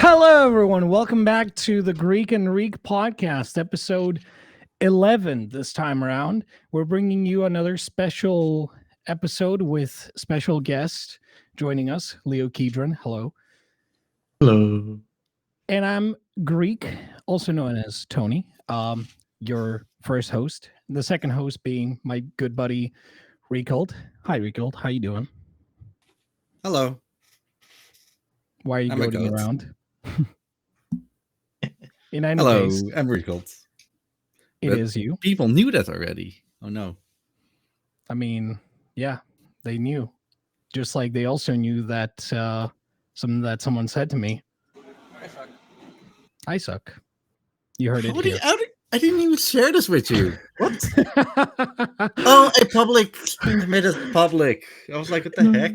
Hello, everyone. Welcome back to the Greek and Riek podcast, episode 11. This time around, we're bringing you another special episode with special guest joining us, LeoKeidran. Hello. Hello. And I'm Greek, also known as Tony, your first host. The second host being my good buddy, Riekelt. Hi, Riekelt. How you doing? Hello. Why are you I'm a goating goat. around? In any Hello, case, I'm Riekelt. it But is you. People knew that already. Oh no. I mean, yeah, they knew. Just like they also knew that something that someone said to me. I suck. You heard it here. I didn't even share this with you. What? Oh, a public made it public. I was like, what the heck?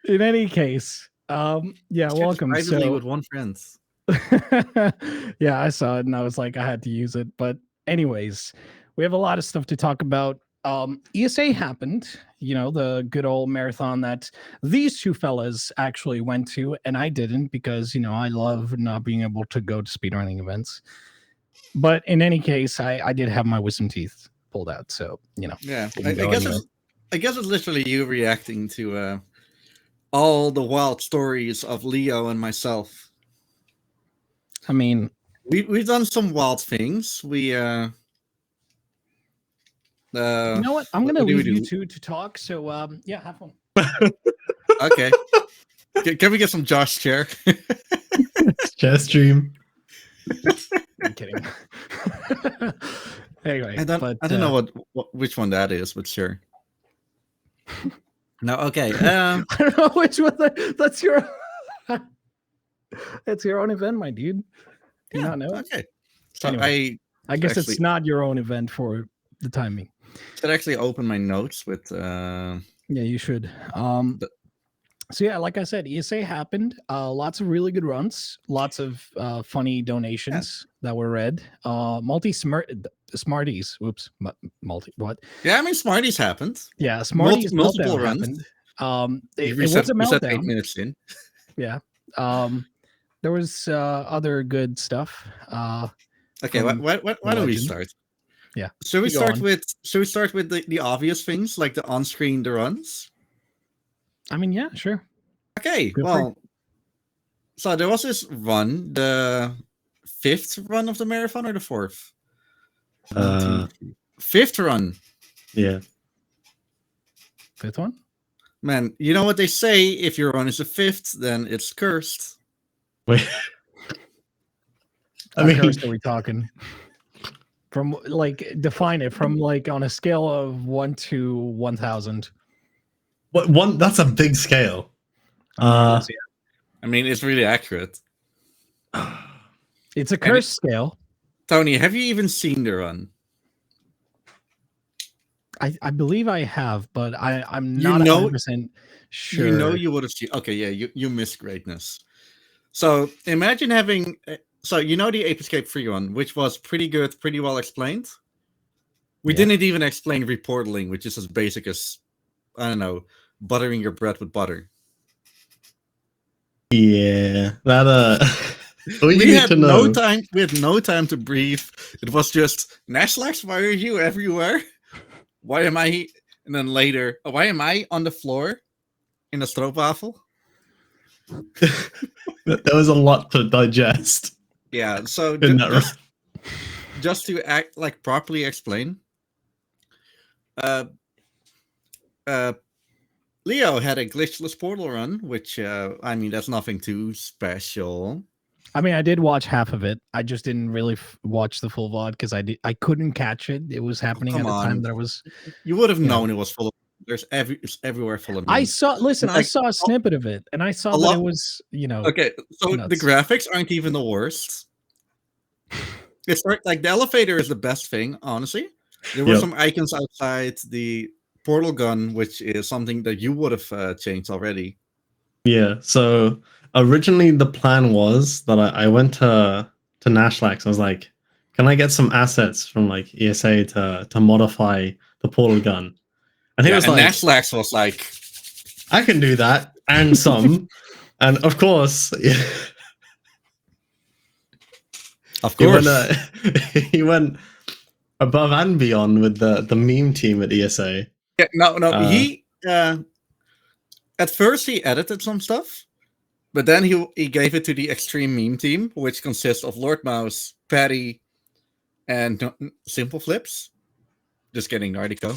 In any case, yeah, welcome. Privately with one friend. Yeah, I saw it and I was like, I had to use it. But anyways, we have a lot of stuff to talk about. ESA happened, the good old marathon that these two fellas actually went to, and I didn't because, I love not being able to go to speedrunning events. But in any case, I did have my wisdom teeth pulled out. So, Yeah, didn't I go guess anywhere. I guess it's literally you reacting to all the wild stories of Leo and myself. I mean, We've done some wild things. We you know what? I'm going to what do we leave you do? two to talk. So, yeah, have fun. Okay. Can we get some Josh chair? Share stream. I'm kidding. Anyway, I don't know which one that is, but sure. No, okay. I don't know which one. That's your. It's your own event, my dude. Do you not know? Okay. So Anyway, I guess actually- it's not your own event for the timing. should actually open my notes with Yeah, you should. So yeah, like I said, ESA happened. Lots of really good runs. Lots of funny donations that were read. Smarties. Whoops. Multi. What? yeah, I mean Smarties happened. Yeah, Smarties multiple meltdown runs. happened. It We was said a 8 meltdown. minutes in. Yeah. There was other good stuff. Okay, from why don't we Legend. start? Yeah. Should we You go start on. with the obvious things like the on-screen the runs? I mean, yeah, sure. Okay, Go for well, so there was this run, the 5th run of the marathon or the 4th? Uh, 5th run. yeah. Fifth one. Man, you know what they say? If your run is a 5th, then it's cursed. Wait. I What mean, curse are we talking? From define it from on a scale of 1 to 1,000. one. That's a big scale. I mean, it's really accurate. It's a curse scale. Tony, have you even seen the run? I believe I have, but I'm You not know- 100% sure. You know you would have seen. Okay, yeah, you miss greatness. So imagine having. So you know the Ape Escape free run, which was pretty good, pretty well explained. We Yeah. didn't even explain reportling, which is as basic as, I don't know, buttering your bread with butter. Yeah. That all you We need had to know. no time. We had no time to breathe. It was just Nashlax. Why are you everywhere? Why am I? And then later, why am I on the floor in a stroopwafel? There was a lot to digest Yeah. So in that run. just to act like properly explain. Leo had a glitchless portal run, which I mean that's nothing too special. I mean, I did watch half of it. I just didn't really watch the full VOD because I couldn't catch it. It was happening at come the time on. that I was. You would have Yeah. known it was full of. It's everywhere full of. I memes. saw. Listen, I Like, saw a snippet of it, and I saw a that lot- it was. Okay, so the nuts. graphics aren't even the worst. It's like the elevator is the best thing, honestly. There were Yep. some icons outside the portal gun, which is something that you would have changed already. Yeah. So originally the plan was that I went to Nashlax. I was like, can I get some assets from like ESA to modify the portal gun? And he was and like, Nashlax was like, I can do that and some. And of course, Of He went, course. he went above and beyond with the meme team at ESA. Yeah, no. Uh, He at first he edited some stuff, but then he gave it to the extreme meme team, which consists of Lord Mouse, Patty, and Simple Flips. Just kidding, Nardico.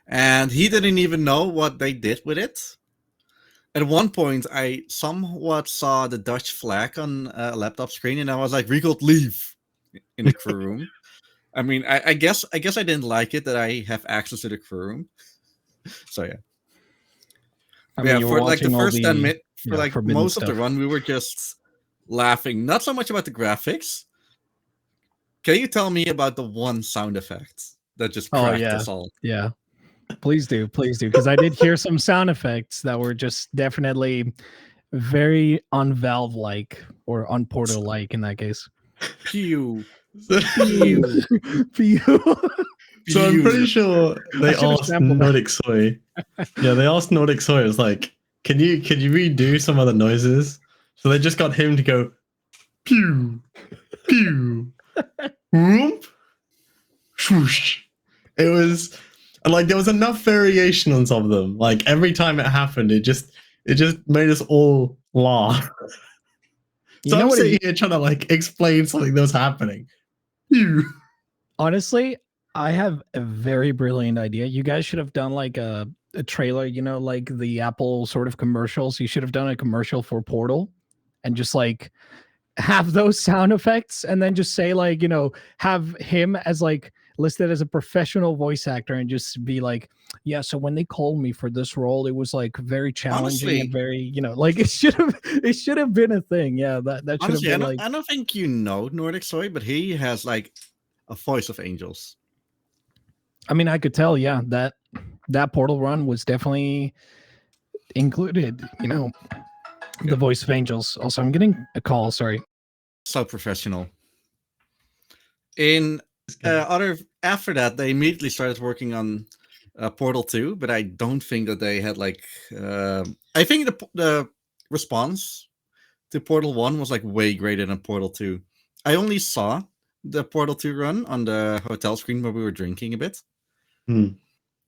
And he didn't even know what they did with it. At one point, I somewhat saw the Dutch flag on a laptop screen, and I was like, "Riekelt, leave!" in the crew room. I mean, I guess I didn't like it that I have access to the crew room. So yeah, I yeah. mean, you were For like the watching all first 10 the minutes, for like forbidden most of the stuff. run, we were just laughing. Not so much about the graphics. Can you tell me about the one sound effect that just Oh cracked yeah, us all? yeah. Please do, because I did hear some sound effects that were just definitely very unvalve like or unportal like in that case. Pew, so, pew, Pew. so I'm pretty pew. sure they should have asked sampled that. Nordic Soy. Yeah, they asked Nordic Soy. It was like, can you redo some of the noises? So they just got him to go pew, pew, whoop, swoosh. It was like there was enough variation on some of them. Like every time it happened, it just made us all laugh. You So know I'm what? sitting here trying to like explain something that was happening. Pew. Honestly, I have a very brilliant idea. You guys should have done like a trailer, like the Apple sort of commercials. You should have done a commercial for Portal and just like have those sound effects and then just say like, have him as like listed as a professional voice actor and just be like, yeah, so when they called me for this role, it was like very challenging and Honestly, very, like it should have been a thing. Yeah, that should have honestly, been like I don't think you know Nordic Soy, but he has like a voice of angels. I mean, I could tell, yeah, that Portal run was definitely included, the voice of angels. Also, I'm getting a call, sorry. So professional. In after that, they immediately started working on Portal 2, but I don't think that they had like. I think the response to Portal 1 was like way greater than Portal 2. I only saw the Portal 2 run on the hotel screen where we were drinking a bit. Hmm.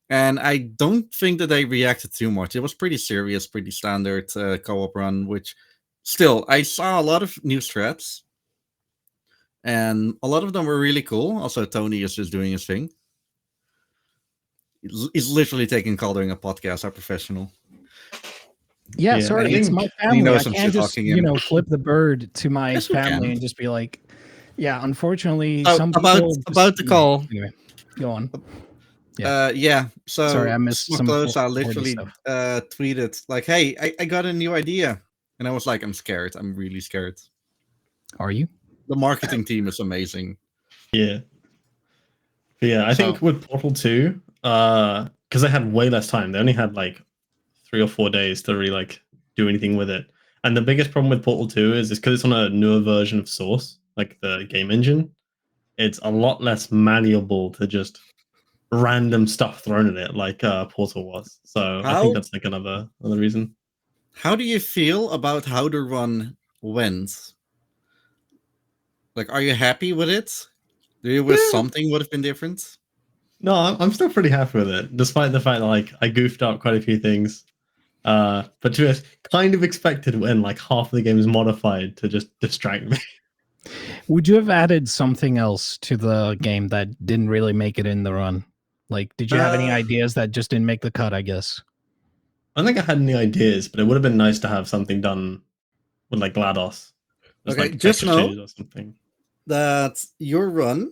And I don't think that they reacted too much. It was pretty serious, pretty standard co-op run, which still, I saw a lot of new threads. And a lot of them were really cool. Also, Tony is just doing his thing. He's literally taking call during a podcast. How professional. Yeah, Yeah, sorry, I it's think- my And he family. I knows some can't shit just, talking him. flip the bird to my Yes, you family can. and just be like, yeah, unfortunately, Oh, some about people about the call. Anyway, go on. Yeah. So Sorry, I missed some Smoklosa 40 literally stuff. tweeted like, "Hey, I got a new idea," and I was like, "I'm scared. I'm really scared." Are you? The marketing team is amazing. Yeah. But yeah, I So- think with Portal 2, because they had way less time, they only had like 3 or 4 days to really like do anything with it. And the biggest problem with Portal 2 is because it's on a newer version of Source, like the game engine, it's a lot less malleable to just random stuff thrown at it like Portal was. So I think that's like another reason. How do you feel about how the run went? Like, are you happy with it? Do you wish something would have been different? No, I'm still pretty happy with it, despite the fact that like I goofed up quite a few things. But to be honest, kind of expected when like half of the game is modified to just distract me. Would you have added something else to the game that didn't really make it in the run? Like, did you have any ideas that just didn't make the cut, I guess? I don't think I had any ideas, but it would have been nice to have something done with like GLaDOS. Okay, like just text know changes or something. that your run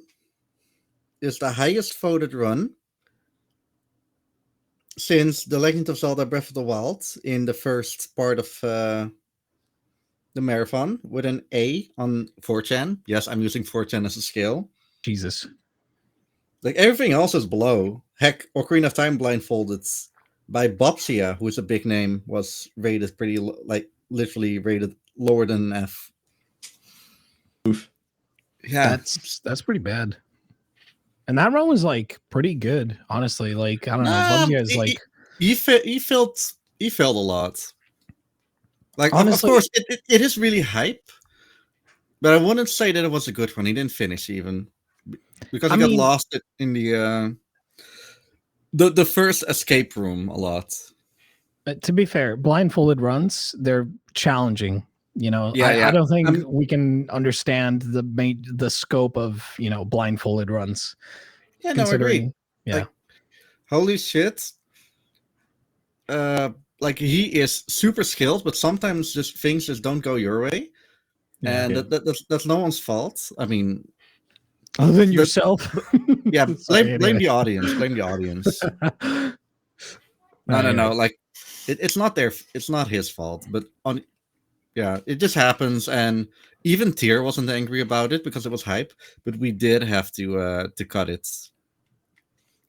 is the highest voted run since The Legend of Zelda Breath of the Wild in the first part of the marathon with an A on 4chan. Yes, I'm using 4chan as a scale. Jesus. Like everything else is below. Heck, Ocarina of Time Blindfolded by Bobsia, who's a big name, was rated pretty like literally rated lower than an F. Oof. Yeah, That's pretty bad. And that run was like pretty good, honestly. Like, I don't know. Bubsy is like he felt a lot. Like honestly, of course it is really hype, But I wouldn't say that it was a good one. He didn't finish even because he got lost in the first escape room a lot. But to be fair, blindfolded runs, they're challenging. Yeah, I don't think we can understand the scope of blindfolded runs. Yeah, no, I agree. Yeah, like, holy shit. Like he is super skilled, but sometimes just things just don't go your way, and that's no one's fault. I mean, other than yourself. Yeah, blame the audience. Blame the audience. No. Like it's not it's not his fault, but it just happens, and even Tyr wasn't angry about it because it was hype, but we did have to cut it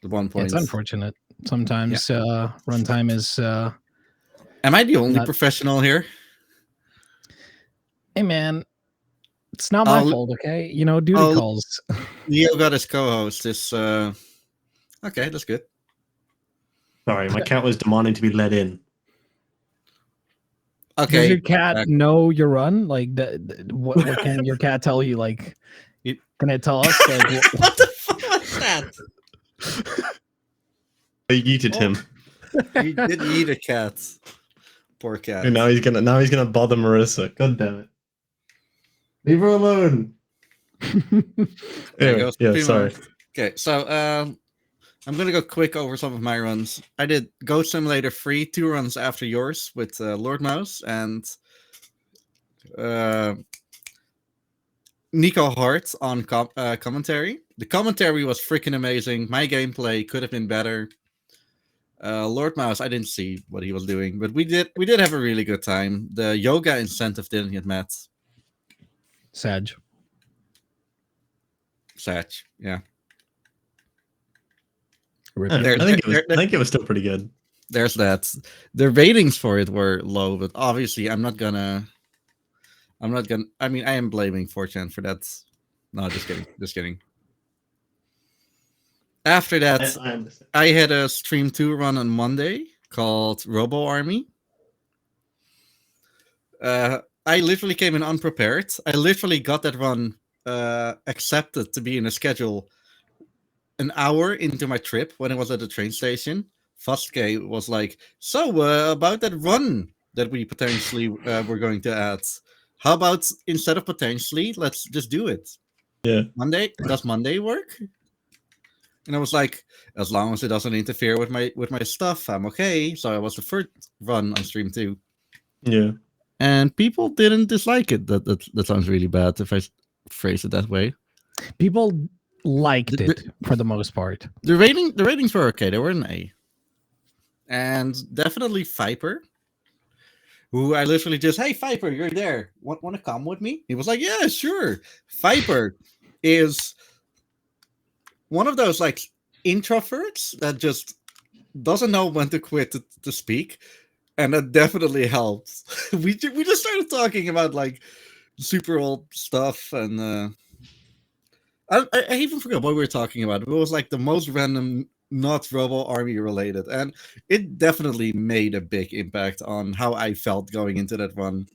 at one point. It's unfortunate. Sometimes runtime is. Am I the only professional here? Hey man, it's not my fault, okay? Duty calls. Leo got his co-host. This okay, that's good. Sorry, my cat was demanding to be let in. Okay. Does your cat know your run? Like, what can your cat tell you? Like, can it tell us? Like, what the fuck was that? I yeeted him. He did eat a cat. Poor cat. And now he's gonna bother Marissa. God damn it. Leave her alone. Anyway, sorry. Okay, so I'm gonna go quick over some of my runs. I did Goat Simulator 3, 2 runs after yours with Lord Mouse and Nico Hart on commentary. The commentary was freaking amazing. My gameplay could have been better. Lord Mouse, I didn't see what he was doing, but we did have a really good time. The yoga incentive didn't get met. Sag, yeah. I think it was still pretty good. There's that. The ratings for it were low, but obviously I'm not gonna. I mean, I am blaming 4chan for that. No, just kidding. After that, I had a Stream 2 run on Monday called Robo Army. I literally came in unprepared. I literally got that run accepted to be in a schedule an hour into my trip when I was at the train station. Vaske was like, so about that run that we potentially were going to add. How about instead of potentially, let's just do it. Yeah. Does Monday work? And I was like, as long as it doesn't interfere with my stuff, I'm okay. So I was the first run on Stream 2. Yeah. And people didn't dislike it. That sounds really bad if I phrase it that way. People liked it for the most part. The ratings were okay. They were an A. And definitely Viper, who I literally just, hey, Viper, you're there. Want to come with me? He was like, yeah, sure. Viper is one of those like introverts that just doesn't know when to quit to speak. And that definitely helps. we just started talking about like super old stuff. And I even forgot what we were talking about. It was like the most random, not Robo Army related. And it definitely made a big impact on how I felt going into that run.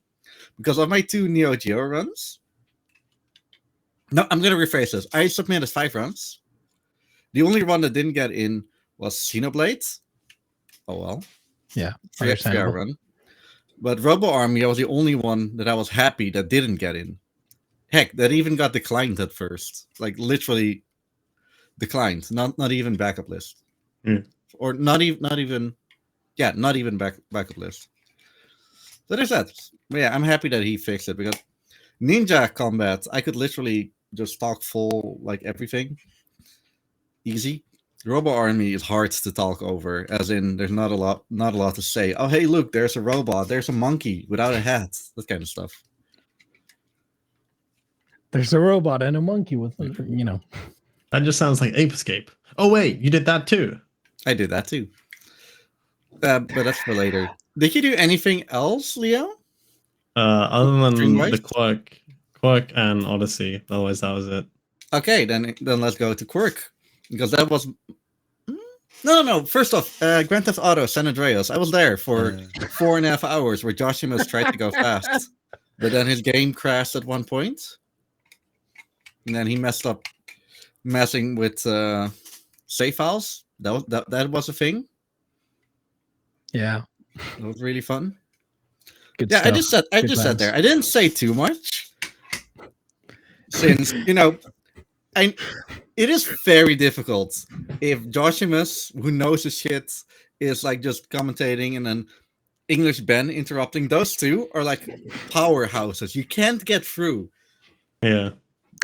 Because of my 2 Neo Geo runs. No, I'm going to rephrase this. I submitted 5 runs. The only one that didn't get in was Xenoblade. Oh, well. Yeah. Fair run. But Robo Army, I was the only one that I was happy that didn't get in. Heck, that even got declined at first. Like, literally declined. Not even backup list. Or not even backup list. So there's that. But yeah, I'm happy that he fixed it because Ninja Combat, I could literally just talk full, like, everything. Easy. Robo Army is hard to talk over, as in there's not a lot to say. Oh, hey, look, there's a robot. There's a monkey without a hat. That kind of stuff. There's a robot and a monkey with, That just sounds like Ape Escape. Oh, wait, you did that too. I did that too. But that's for later. Did you do anything else, Leo? Other than the Quirk and Odyssey. Otherwise, that was it. Okay, then let's go to Quirk. Because that was... No. First off, Grand Theft Auto San Andreas. I was there for 4.5 hours where Joshimus tried to go fast. But then his game crashed at one point. and then he messed up messing with save files. That was a thing. Yeah. That was really fun. Good Yeah, stuff. I Good just said times. there. I didn't say too much, since it is very difficult if Joshimus, who knows his shit, is like just commentating, and then English Ben interrupting. Those two are like powerhouses. You can't get through. Yeah.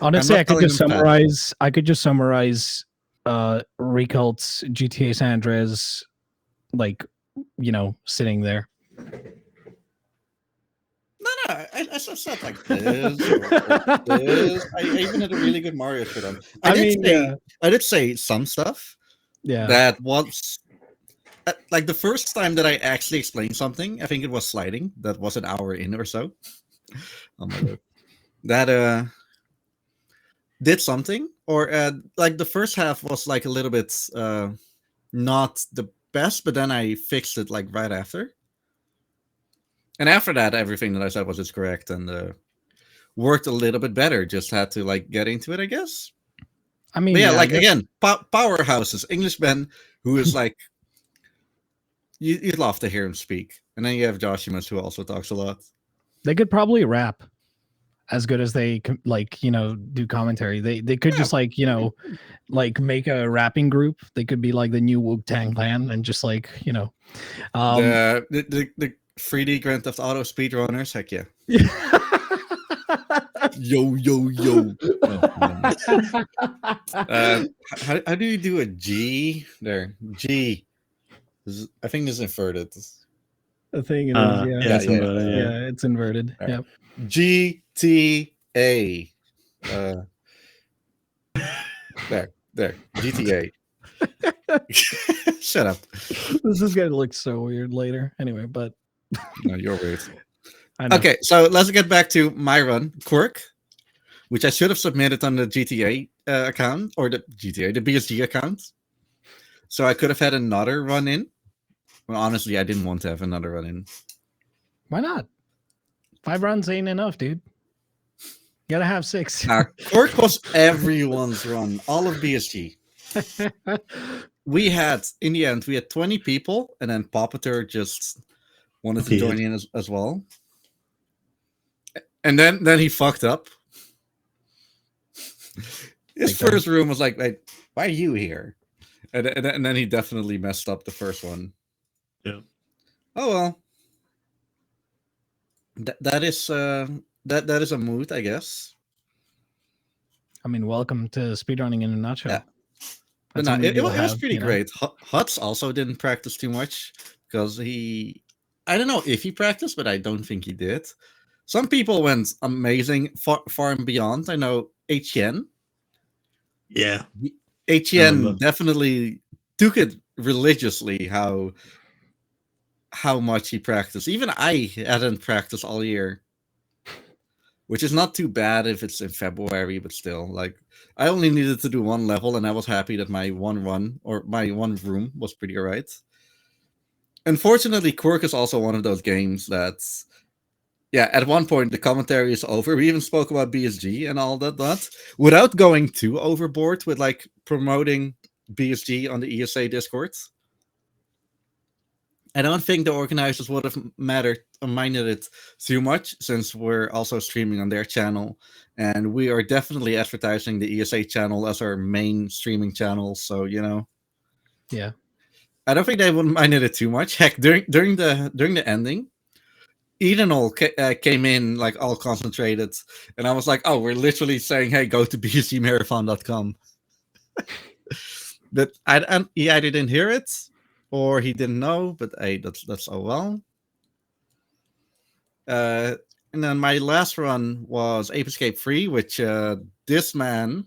Honestly, not calling them fat. I could just summarize Riekelt's GTA San Andreas, like, sitting there. No, I said like this or this. I even had a really good Mario shit on. I did say some stuff Yeah. that was like the first time that I actually explained something. I think it was sliding. That was an hour in or so. Oh my god, that did something, or like the first half was like a little bit not the best, but then I fixed it like right after. And after that, everything that I said was just correct and worked a little bit better. Just had to like get into it, I guess. I mean, But yeah, I like guess- again, powerhouses. Englishmen who is like, you'd love to hear him speak. And then you have Joshimus who also talks a lot. they could probably rap as good as they do commentary. They could just like make a rapping group. They could be like the new Wu-Tang Clan and just like The 3D Grand Theft Auto speedrunners, heck yeah. Yo. How do you do a G there? G. I think it's inverted. I think it is. Yeah, it's inverted, yeah. Yeah, it's inverted. Right. Yep. GTA. There. GTA. Shut up. This is gonna look so weird later. Anyway, but No, you're weird. I know. Okay, so let's get back to my run, Quirk, which I should have submitted on the GTA account, or the BSG account. So I could have had another run in. Well, honestly, I didn't want to have another run in. Why not? 5 runs ain't enough, dude. You gotta have 6. Quirk was everyone's run, all of BSG. In the end, we had 20 people, and then Poppeter just wanted to join in as well. And then he fucked up. His first room was like, why are you here? And then he definitely messed up the first one. Yeah. Oh well. That is a mood, I guess. I mean, welcome to speedrunning in a nutshell. Yeah. But That's no, how many it people was have, pretty great. Huts also didn't practice too much because I don't know if he practiced, but I don't think he did. Some people went amazing, far and beyond. I know HN. Yeah. HN definitely took it religiously how much he practiced. Even I hadn't practiced all year, which is not too bad if it's in February, but still, like, I only needed to do one level, and I was happy that my one run or my one room was pretty alright. Unfortunately, Quirk is also one of those games that's, yeah, at one point the commentary is over. We even spoke about BSG and all that, without going too overboard with like promoting BSG on the ESA Discord. I don't think the organizers would have minded it too much, since we're also streaming on their channel, and we are definitely advertising the ESA channel as our main streaming channel. So Yeah. I don't think they would have minded it too much. Heck, during the ending, Edenol came in like all concentrated, and I was like, "Oh, we're literally saying, hey, go to bsgmarathon.com." But he either didn't hear it or he didn't know. But hey, that's oh well. And then my last run was Ape Escape 3, which this man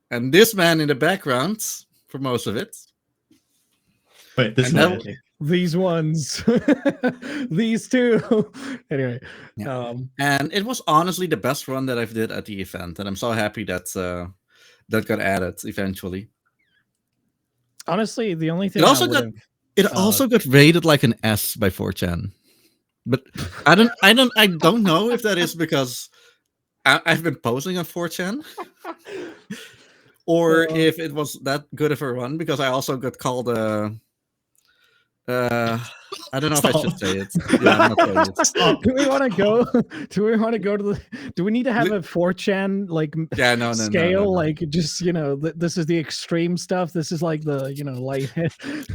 in the background for most of it. Wait, this And man. These ones. These two. Anyway. Yeah. And it was honestly the best run that I've did at the event, and I'm so happy that that got added eventually. Honestly, the only thing it also got rated like an S by 4chan. But I don't know if that is because I've been posting on 4chan, or if it was that good of a run, because I also got called I don't know if I should Stop. say it. Yeah, I'm not saying it. Stop. Do we want to go? Do we want to go to the? Do we need to have a 4chan like Yeah, no. scale? Like just this is the extreme stuff. This is like the light.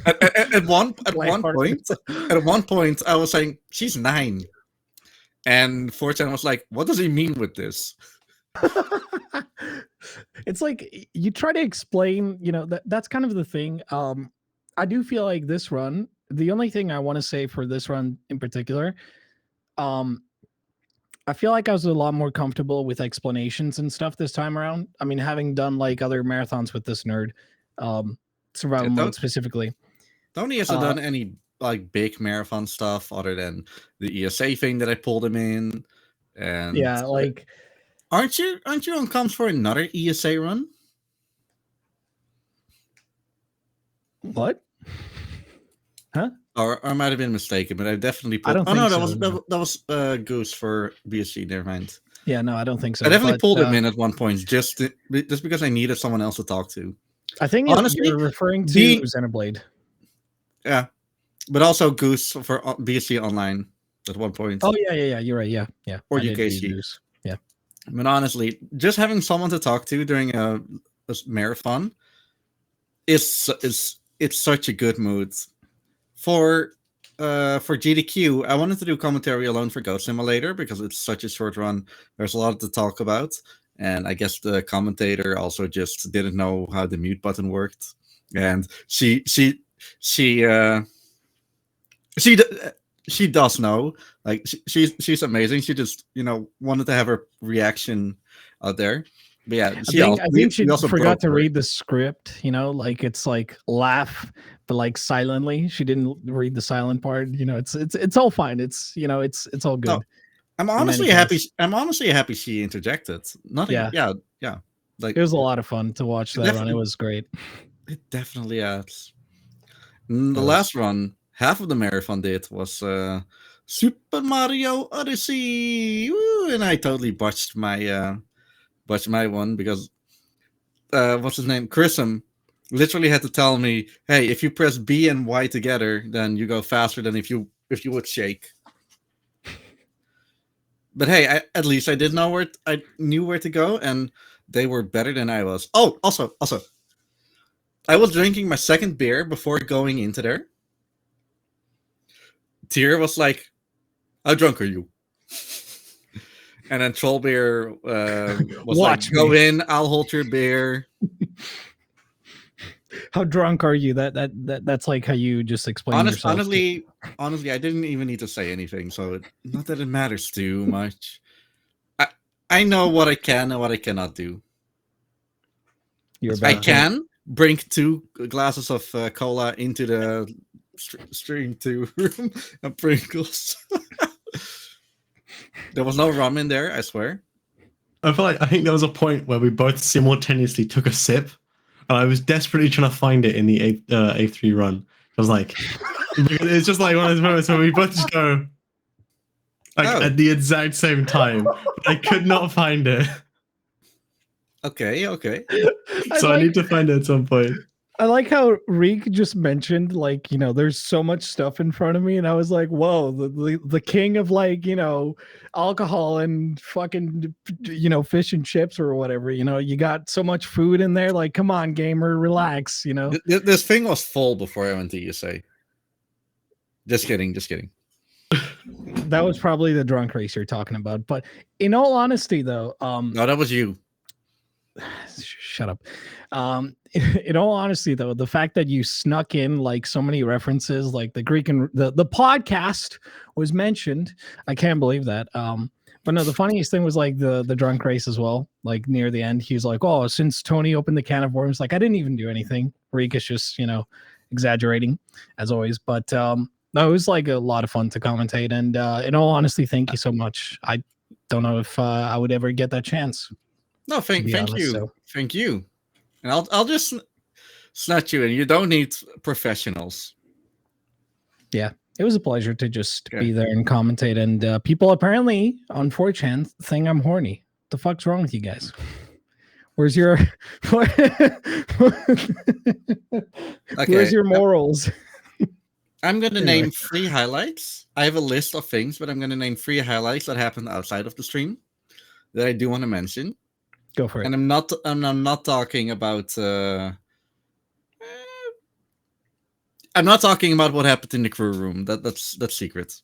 At one lighthearted. point, I was saying she's 9, and 4chan was like, "What does he mean with this?" It's like you try to explain. That's kind of the thing. I do feel like this run. The only thing I want to say for this run in particular, I feel like I was a lot more comfortable with explanations and stuff this time around. I mean, having done like other marathons with this nerd, survival mode specifically. Don't ESA done any like big marathon stuff other than the ESA thing that I pulled him in? And yeah, like aren't you on comms for another ESA run? what? Huh? Or I might have been mistaken, but I definitely I pulled. don't Oh no, think so, that was Goose for BSC. Never mind. Yeah, no, I don't think so. I definitely but, pulled him in at one point just because I needed someone else to talk to. I think Honestly, you're referring to Xenoblade. Yeah, but also Goose for BSC Online at one point. Oh yeah. You're right. Yeah. Or I did UKC. use. Yeah. But honestly, just having someone to talk to during a marathon is it's such a good mood. For GDQ, I wanted to do commentary alone for Goat Simulator because it's such a short run. There's a lot to talk about, and I guess the commentator also just didn't know how the mute button worked, and she does know. Like she's amazing. She just wanted to have her reaction out there. But yeah, I think she also forgot to broke read the script. Like it's like laugh, but like silently. She didn't read the silent part. It's all fine. It's it's all good. No, I'm honestly happy. I'm honestly happy she interjected. Nothing. Yeah. Like it was a lot of fun to watch that run. It was great. It definitely adds. The last run, half of the marathon did was Super Mario Odyssey, woo, and I totally botched my one because what's his name, Chrism, literally had to tell me, hey, if you press B and Y together, then you go faster than if you would shake. But hey, at least I did know I knew where to go, and they were better than I was. Oh, also, I was drinking my second beer before going into there. Tyr was like, "How drunk are you?" And then Trollbeer was Watch like, "Go me. in, I'll hold your beer." How drunk are you? That's like how you just explain yourself. Honestly, I didn't even need to say anything. So not that it matters too much. I know what I can and what I cannot do. I can bring 2 glasses of cola into the stream 2 room and Pringles. There was no rum in there, I swear. I think there was a point where we both simultaneously took a sip, and I was desperately trying to find it in the A3 run. I was like, it's just like one of those moments where we both just go at the exact same time. But I could not find it. Okay. So I need to find it at some point. I like how Riek just mentioned, like, there's so much stuff in front of me, and I was like, whoa, the king of like, alcohol and fucking, fish and chips or whatever, you got so much food in there, like, come on, gamer, relax, This thing was full before I went to ESA. Just kidding. That was probably the drunk race you're talking about, but in all honesty, though, no, that was you. Shut up. In all honesty, though, the fact that you snuck in like so many references, like the Greek and the podcast was mentioned, I can't believe that. But no, the funniest thing was like the drunk race as well. Like near the end, he's like, "Oh, since Tony opened the can of worms, like I didn't even do anything." Riek is just exaggerating as always, but no, it was like a lot of fun to commentate. And in all honesty, thank you so much. I don't know if I would ever get that chance. No, thank you. And I'll just snatch you in. You don't need professionals. Yeah, it was a pleasure to just be there and commentate. And people apparently on 4chan think I'm horny. the fuck's wrong with you guys? Where's your where's your morals? I'm going to Anyway. name 3 highlights. I have a list of things, but I'm going to name 3 highlights that happened outside of the stream that I do want to mention. Go for it. And I'm not talking about I'm not talking about what happened in the crew room. That's secret.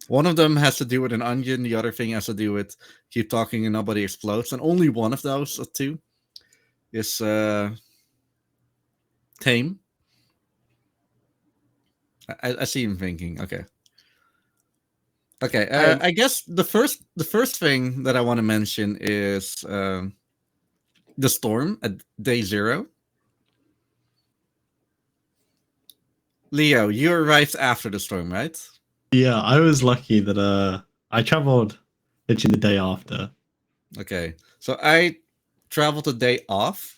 One of them has to do with an onion. The other thing has to do with keep talking and nobody explodes. And only one of those 2 is tame. I see him thinking. Okay. I guess the first thing that I want to mention is the storm at day 0. Leo, you arrived after the storm, right? Yeah, I was lucky that I traveled literally the day after. Okay, so I traveled the day off.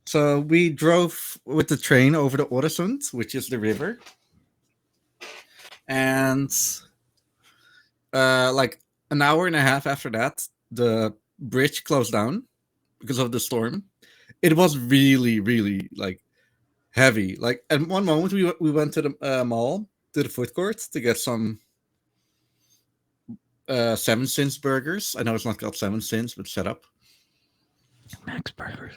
So we drove with the train over the Oresund, which is the river, and like an hour and a half after that, the bridge closed down because of the storm. It was really, really like heavy. Like at one moment, we went to the mall, to the food court to get some 7 cents burgers. I know it's not called 7 cents, but shut up. Max burgers.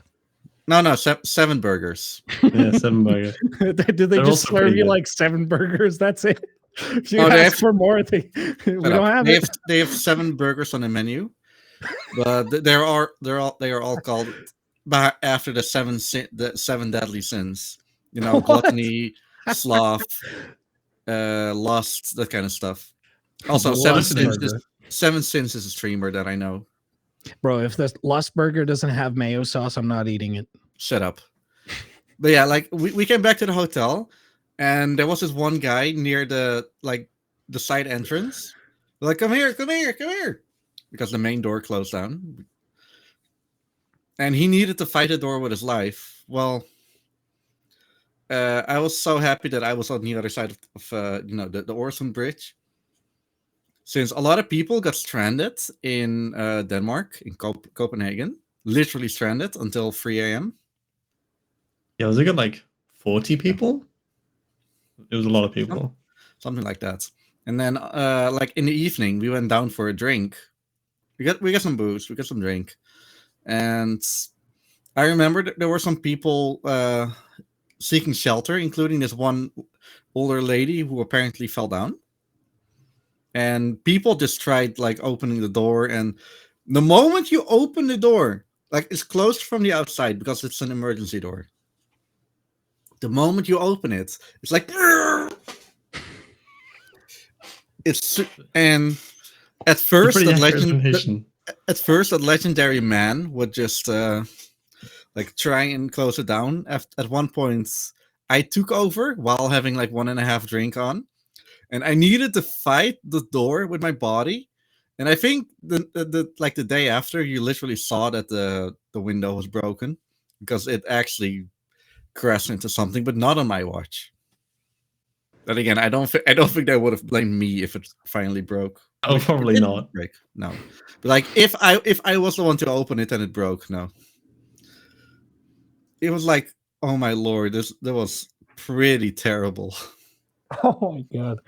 No, 7 burgers. Yeah, 7 burgers. Did they They're just also serve pretty you good. like 7 burgers? That's it. If you Oh, they ask have- for more, we Shut don't up. have they it. they have 7 burgers on the menu, but they are all called after the 7 deadly sins. You know, What? gluttony, sloth, lust, that kind of stuff. Also, The 7 Lust sins. burger. 7 sins is a streamer that I know. Bro, if the Lust burger doesn't have mayo sauce, I'm not eating it. Shut up. But yeah, like we came back to the hotel, and there was this one guy near the side entrance. Like, come here, because the main door closed down, and he needed to fight the door with his life. Well, I was so happy that I was on the other side of the Oresund Bridge, since a lot of people got stranded in Denmark, in Copenhagen, literally stranded until 3 a.m. Yeah, was it got like 40 people? It was a lot of people. Something like that. And then like in the evening we went down for a drink. We got some booze, we got some drink. And I remember that there were some people seeking shelter, including this one older lady who apparently fell down. And people just tried like opening the door, and the moment you open the door, like it's closed from the outside because it's an emergency door. The moment you open it, it's like it's and at first Pretty that accurate legend presentation. at first that legendary man would just like try and close it down. At one point I took over while having like 1.5 drink on, and I needed to fight the door with my body. And I think the day after, you literally saw that the window was broken because it actually crashed into something, but not on my watch. But again, I don't think they would have blamed me if it finally broke. Oh, Like, probably it didn't not. break. No, but like if I was the one to open it and it broke, no. It was like, oh my lord, that was pretty terrible. Oh my god.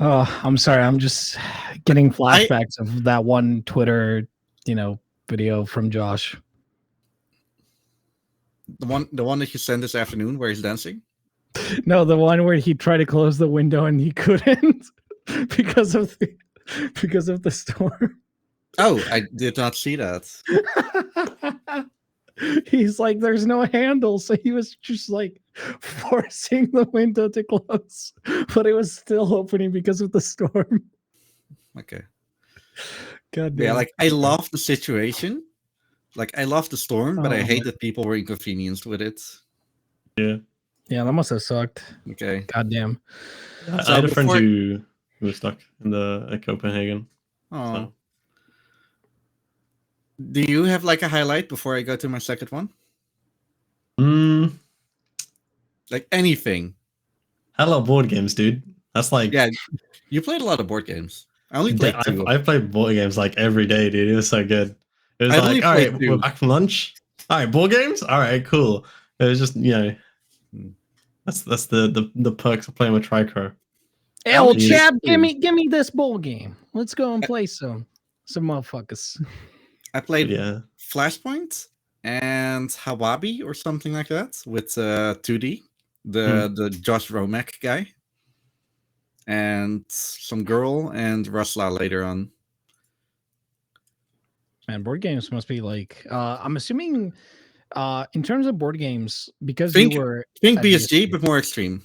Oh, I'm sorry. I'm just getting flashbacks of that one Twitter, video from Josh. The one that you sent this afternoon where he's dancing. No, the one where he tried to close the window and he couldn't because of the storm. Oh, I did not see that. He's like, there's no handle, so he was just like forcing the window to close, but it was still opening because of the storm. Okay. God damn. Yeah, like I love the situation. Like I love the storm, but I Oh, hate man. that people were inconvenienced with it. Yeah. Yeah, that must have sucked. Okay. God damn. I had a friend who was stuck in at Copenhagen. Oh. So. Do you have like a highlight before I go to my second one? Like anything. Hella board games, dude. That's like Yeah, you played a lot of board games. I only played two. I played board games like every day, dude. It was so good. It was I like, only all right, played we're two. back from lunch. All right, board games. All right, cool. It was just Hmm. that's the perks of playing with Trico. Hey, I old only chap, played give me this bowl game. Let's go and play some motherfuckers. I played Yeah, Flashpoint and Hawabi or something like that with 2D. Hmm. The Josh Romek guy. And some girl and Rusla later on. Man, board games must be like I'm assuming in terms of board games, because Think you were think at BSG, BSG. but more extreme.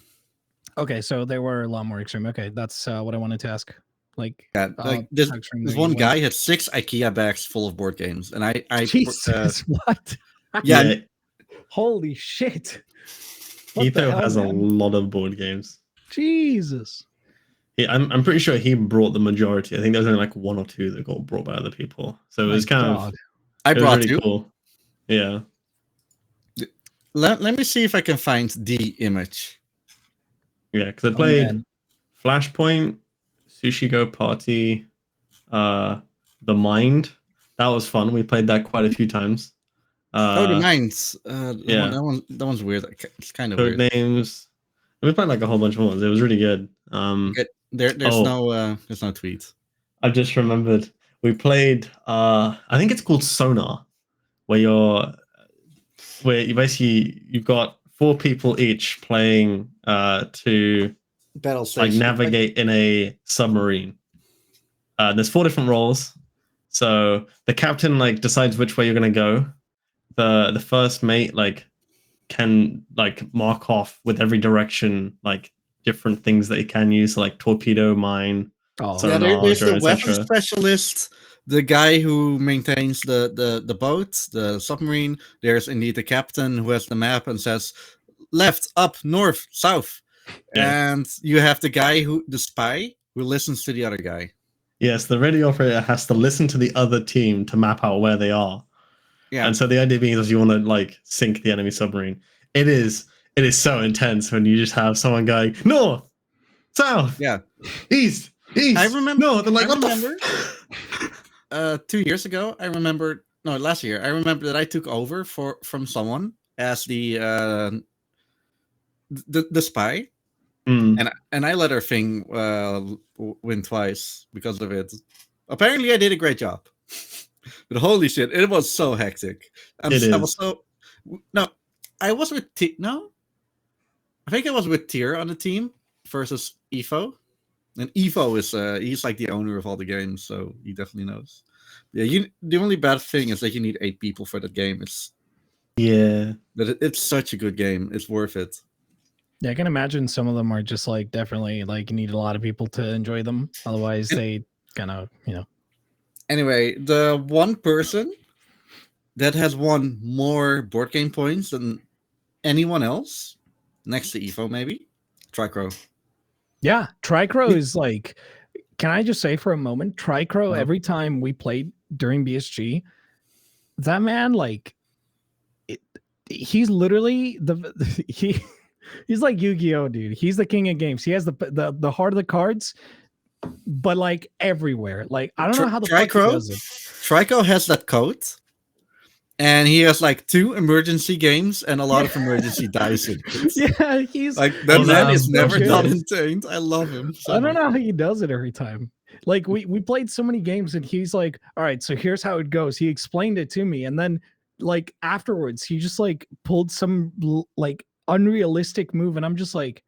Okay, so they were a lot more extreme. Okay, that's what I wanted to ask. Like, Yeah, like how extreme this that you one went. guy had 6 IKEA bags full of board games, and Jesus, what? yeah, yeah. Holy shit! What the Ito hell, has a man? lot of board games. Jesus. I'm pretty sure he brought the majority. I think there was only like one or two that got brought by other people. So it My was kind God. of I it was brought really you. cool. Yeah. Let me see if I can find the image. Yeah, because I Oh, played man. Flashpoint, Sushi Go Party, The Mind. That was fun. We played that quite a few times. Oh, the mines. Yeah. That one's weird. It's kind of Code weird. Names. We played like a whole bunch of ones. It was really good. Okay, there's Oh, no tweet. I just remembered. We played. I think it's called Sonar, where you've got 4 people each playing to Battle like station. navigate in a submarine. There's 4 different roles. So the captain like decides which way you're gonna go. The first mate like can like mark off with every direction like different things that he can use, like torpedo, mine, Oh, Yeah, sonar, there's the drone, weapon etc. specialist, the guy who maintains the boat, the submarine. There's indeed the captain who has the map and says left, up, north, south. Yeah. And you have the spy, who listens to the other guy. Yes, the radio operator has to listen to the other team to map out where they are. Yeah, And so the idea being is you want to like sink the enemy submarine. It is so intense when you just have someone going north, south, yeah. east, I remember. north. And like, I what remember. the 2 years ago, I remember. No, last year, I remember that I took over from someone as the spy, Mm, and I let her thing win twice because of it. Apparently, I did a great job. But holy shit, it was so hectic. it I was is. so no. I was with no. I think I was with Tier on the team versus Efo, and Efo is he's like the owner of all the games, so he definitely knows. Yeah, the only bad thing is that you need 8 people for that game. Yeah. But it's such a good game. It's worth it. yeah. I can imagine some of them are just like definitely like you need a lot of people to enjoy them. Otherwise, And- they kind of Anyway, the one person that has won more board game points than anyone else, next to Efo maybe, Tricro. Yeah, Tricro is like. Can I just say for a moment, Tricro? Uh-huh. Every time we played during BSG, that man like, he's literally he's like Yu-Gi-Oh, dude. He's the king of games. He has the heart of the cards, but like everywhere. Like I don't know how the fuck he does it. Trico has that code, and he has like 2 emergency games and a lot of emergency dice in it. Yeah, he's Like that Oh, man that's is never so done good. intained. I love him. So I don't much. know how he does it every time. Like we played so many games and he's like, all right, so here's how it goes. He explained it to me, and then like afterwards he just like pulled some like unrealistic move, and I'm just like,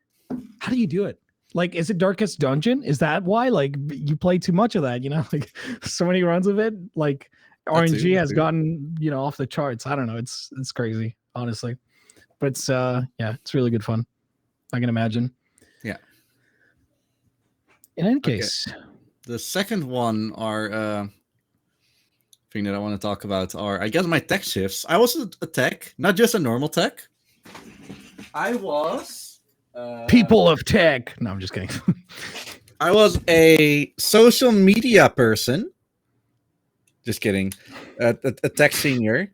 how do you do it? Like, is it Darkest Dungeon? Is that why? Like you play too much of that, you know? Like so many runs of it. Like RNG has gotten, off the charts. I don't know. It's crazy, honestly. But it's yeah, it's really good fun. I can imagine. Yeah. In any case. The second one thing that I want to talk about are, I guess, my tech shifts. I was a tech, not just a normal tech. I was People of tech. No, I'm just kidding. I was a social media person. Just kidding. A tech senior.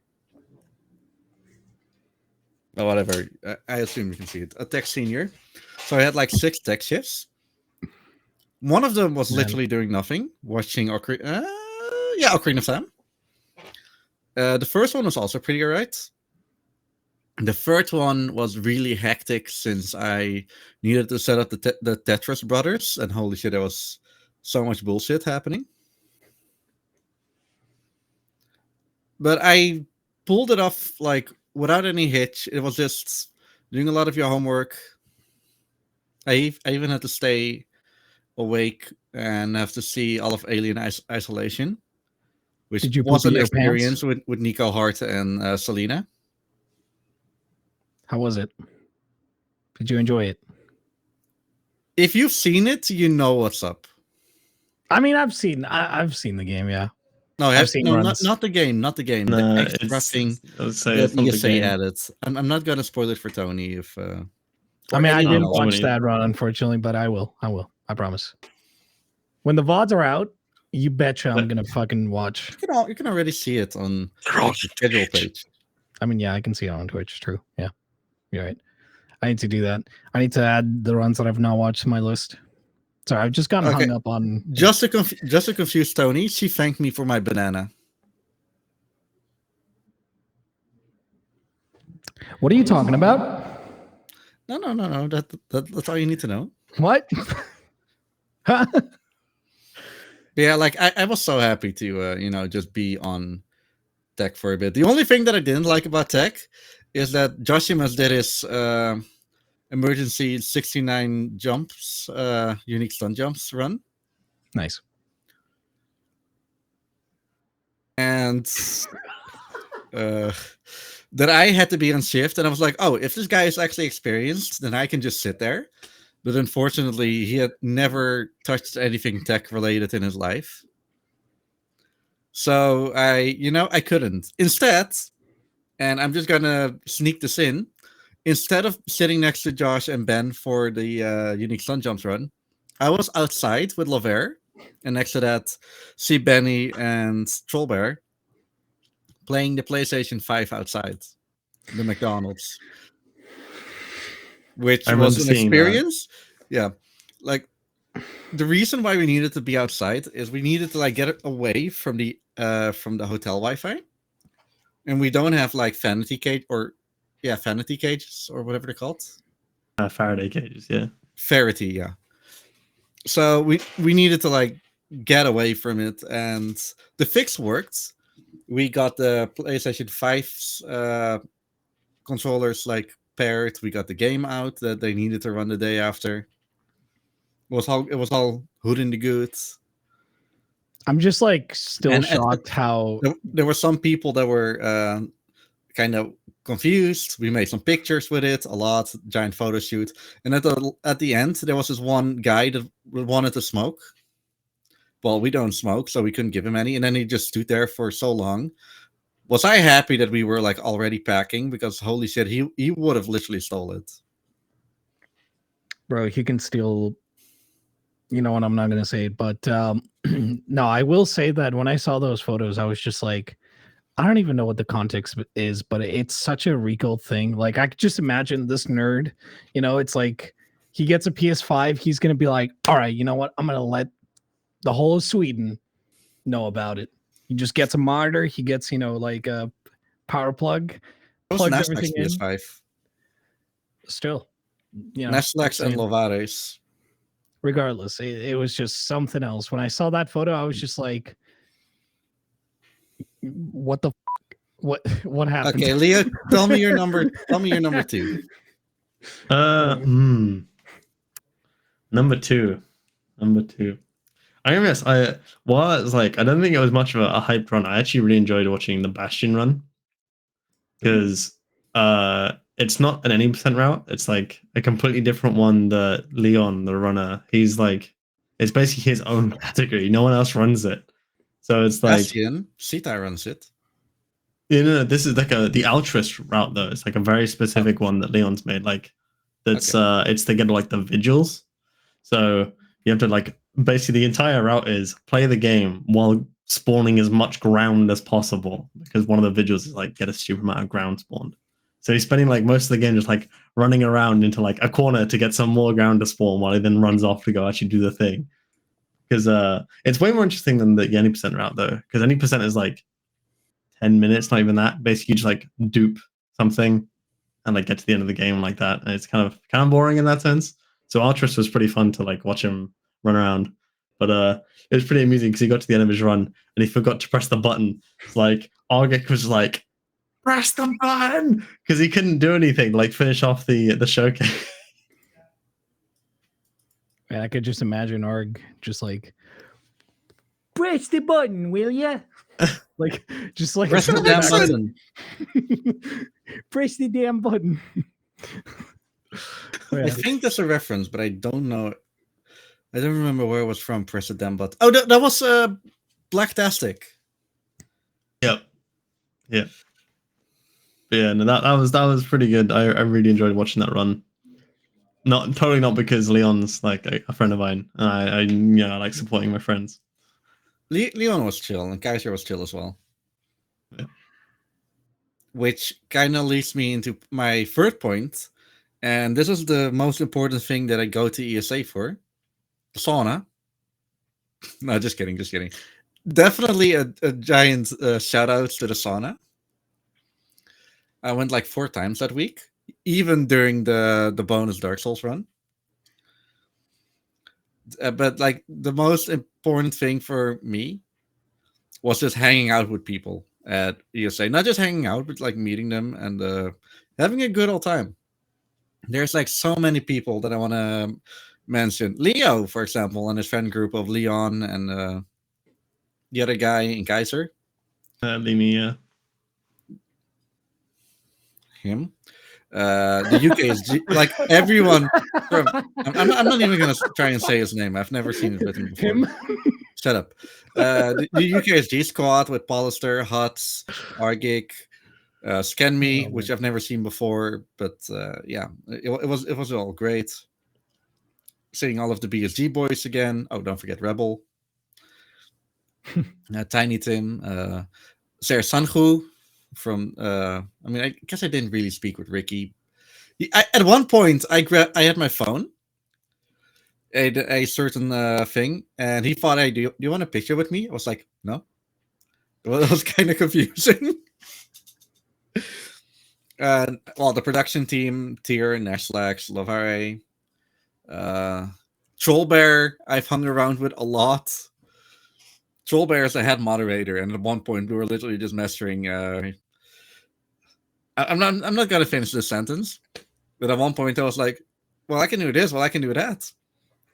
Oh, whatever. I assume you can see it. A tech senior. So I had like 6 tech shifts. One of them was Man. literally doing nothing, watching Ocarina of Time. The first one was also pretty alright. The third one was really hectic since I needed to set up the Tetris brothers, and holy shit, there was so much bullshit happening. But I pulled it off like without any hitch. It was just doing a lot of your homework. I even had to stay awake and have to see all of Alien Isolation, which Did you was poop an your pants? experience with Nico Hart and Selena. How was it? Did you enjoy it? If you've seen it, you know what's up. I mean, I've seen the game. Yeah. No, I've seen runs. not the game, not the game. No, the extra thing I would say that it's not the ESA game. added. I'm not gonna spoil it for Tony if. I mean, I anyone didn't else. watch Tony. that run, unfortunately, but I will. I promise. When the VODs are out, you betcha I'm gonna fucking watch. You can already see it on the schedule page. I mean, yeah, I can see it on Twitch. True. Yeah, you're right. I need to do that. I need to add the runs that I've not watched to my list. Sorry, I've just gotten Okay. hung up on. Just to confuse Tony, she thanked me for my banana. What are you talking about? No. That's all you need to know. What? Huh? Yeah, like I was so happy to just be on tech for a bit. The only thing that I didn't like about tech is that Joshimas did his emergency 69 jumps, unique stun jumps run, Nice. and that I had to be on shift, and I was like, oh, if this guy is actually experienced, then I can just sit there. But unfortunately, he had never touched anything tech related in his life. So I couldn't. Instead, and I'm just gonna sneak this in, instead of sitting next to Josh and Ben for the unique stun jumps run, I was outside with Lover, and next to that, see Benny and Trollbear playing the PlayStation 5 outside the McDonald's, which I was remember an seeing that. experience. Yeah, like the reason why we needed to be outside is we needed to like get away from the hotel Wi-Fi, and we don't have like vanity cages or whatever they're called. Faraday cages, yeah. Ferrity, yeah. So we needed to like get away from it, and the fix worked. We got the PlayStation 5's controllers like paired. We got the game out that they needed to run the day after. It was all hood in the goods. I'm just like still And shocked how There were some people that were kind of confused. We made some pictures with it, a lot, giant photo shoot. And at the end, there was this one guy that wanted to smoke. Well, we don't smoke, so we couldn't give him any. And then he just stood there for so long. Was I happy that we were like already packing? Because holy shit, he would have literally stole it. bro, he can steal. You know what? I'm not gonna say it, but no, I will say that when I saw those photos, I was just like, I don't even know what the context is, but it's such a Riekelt thing. Like I could just imagine this nerd. You know, it's like he gets a PS5, he's gonna be like, all right, you know what? I'm gonna let the whole of Sweden know about it. He just gets a monitor. He gets like a power plug. It was Plugs Nasdaq's everything in. PS5. Still, Nasdaq's and Lovares. regardless, it was just something else. When I saw that photo, I was just like, what the what happened? Okay, Leo, tell me your number. Tell me your number 2. Number two. I guess I don't think it was much of a hype run. I actually really enjoyed watching the Bastion run because it's not an 80% route. It's like a completely different one that Leon, the runner, he's like, it's basically his own category. No one else runs it. So it's like Bastion, Sita runs it. this is like the altruist route though. It's like a very specific one that Leon's made. Like that's it's to get like the vigils. So you have to like basically the entire route is play the game while spawning as much ground as possible because one of the vigils is like get a stupid amount of ground spawned. So he's spending like most of the game just like running around into like a corner to get some more ground to spawn while he then runs off to go actually do the thing. because it's way more interesting than the any percent route though, because any percent is like 10 minutes, not even that. Basically, you just like dupe something and like get to the end of the game like that, and it's kind of boring in that sense. So Artris was pretty fun to like watch him run around, but it was pretty amusing because he got to the end of his run and he forgot to press the button. It's like Argik was like, press the button, because he couldn't do anything to like finish off the showcase. Man, I could just imagine Arg just like, press the button, will ya? Like, just like Press the damn button. Press the damn button. I think that's a reference, but I don't know. I don't remember where it was from. Press the damn button. Oh, that was Blacktastic. Yep. Yeah. But yeah, no, that was pretty good. I really enjoyed watching that run. Not because Leon's like a friend of mine. I like supporting my friends. Leon was chill, and Kaiser was chill as well. Yeah. Which kind of leads me into my third point, and this is the most important thing that I go to ESA for: the sauna. No, just kidding. Definitely a giant shout out to the sauna. I went like 4 times that week, even during the bonus Dark Souls run. But like the most important thing for me was just hanging out with people at ESA. Not just hanging out, but like meeting them and having a good old time. There's like so many people that I want to mention. Leo, for example, and his friend group of Leon and the other guy in Kaiser. Limia. Him. The UKSG, like everyone from. I'm not even gonna try and say his name. I've never seen it written before. Him? Shut up. The UKSG squad with Polister, Huts, Argik, Scan Me, which I've never seen before, but yeah, it was all great. Seeing all of the BSG boys again. Oh, don't forget Rebel, Tiny Tim, Sarah Sanhu from. I mean, I guess I didn't really speak with Ricky. At one point, I had my phone, a certain thing, and he thought, "Hey, do you want a picture with me?" I was like, "No." Well, it was kind of confusing. Well, the production team, Tier, Nashlax, Lovare, Trollbear, I've hung around with a lot. Trollbear is a head moderator, and at one point we were literally just messing. I'm not gonna finish this sentence, but at one point I was like, "Well, I can do this. Well, I can do that.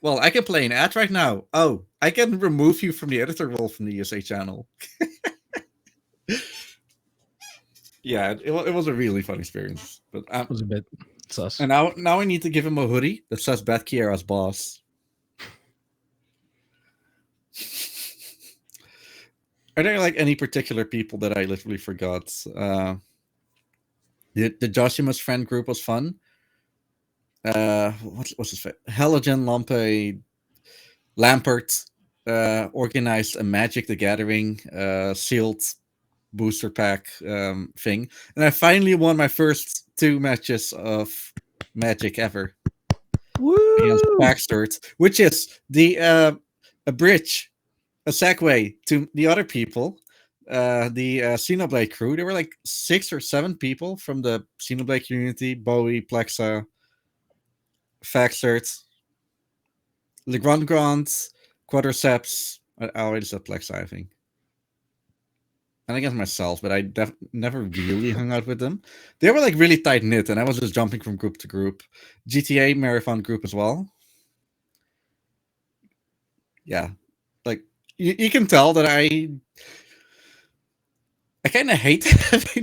Well, I can play an ad right now. Oh, I can remove you from the editor role from the ESA channel." Yeah, it was a really fun experience. But It was a bit sus. And now I need to give him a hoodie that says Beth Kiera's boss. Are there like any particular people that I literally forgot? The Joshima's friend group was fun. What's his face? Halogen Lampe Lampert organized a Magic the Gathering sealed booster pack thing, and I finally won my first 2 matches of Magic ever. Woo! Against Backstart, which is a bridge, a segue to the other people, the Xenoblade crew. There were like 6 or 7 people from the Xenoblade community: Bowie, Plexa, Faxert, Legrand Grant, Quadriceps. I already said Plexa, I think. And I guess myself, but I never really hung out with them. They were like really tight knit, and I was just jumping from group to group. GTA marathon group as well. Yeah, like you can tell that I kind of hate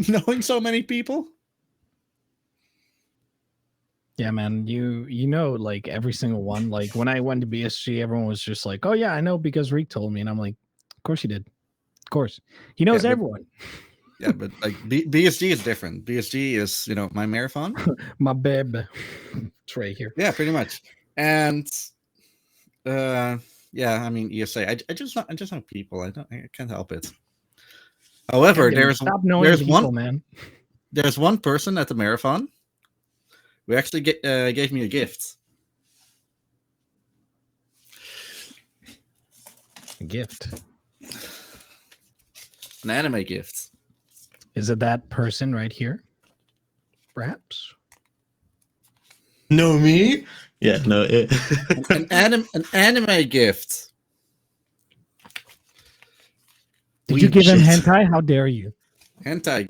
knowing so many people. Yeah, man, you know, like every single one. Like when I went to BSG, everyone was just like, "Oh yeah, I know because Riek told me," and I'm like, "Of course he did. Of course, he knows everyone." Yeah, but like BSG is different. BSG is, my marathon. My babe, it's right here. Yeah, pretty much. And yeah, I mean ESA. I just know people. I can't help it. However, there's people, man. There's one person at the marathon who actually gave me a gift. A gift. An anime gift. Is it that person right here? Perhaps. No, me? Yeah, no. An anime gift. Did you We give him shit. hentai? How dare you? hentai.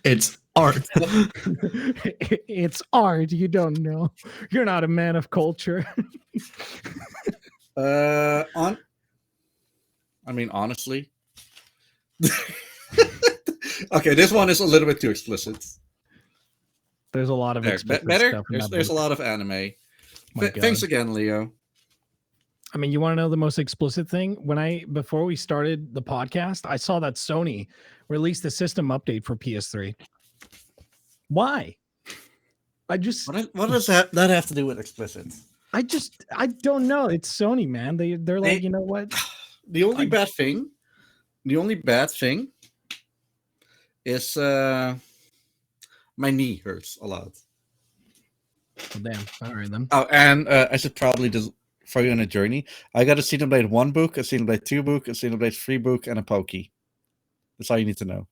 It's art. It's art. You don't know. You're not a man of culture. Honestly. Okay, this one is a little bit too explicit. There's a lot of There, explicit better. stuff in that There's a book. lot of anime. My Thanks God. again, Leo. I mean, you want to know the most explicit thing? Before we started the podcast, I saw that Sony released a system update for PS3. Why? I What does that have to do with explicit? I don't know. It's Sony, man. They're like, They- you know what? The only bad thing is my knee hurts a lot. Oh, damn. All right then. Oh, and I should probably just throw you on a journey. I got a Xenoblade 1 book, a Xenoblade 2 book, a Xenoblade 3 book, and a Pokey. That's all you need to know.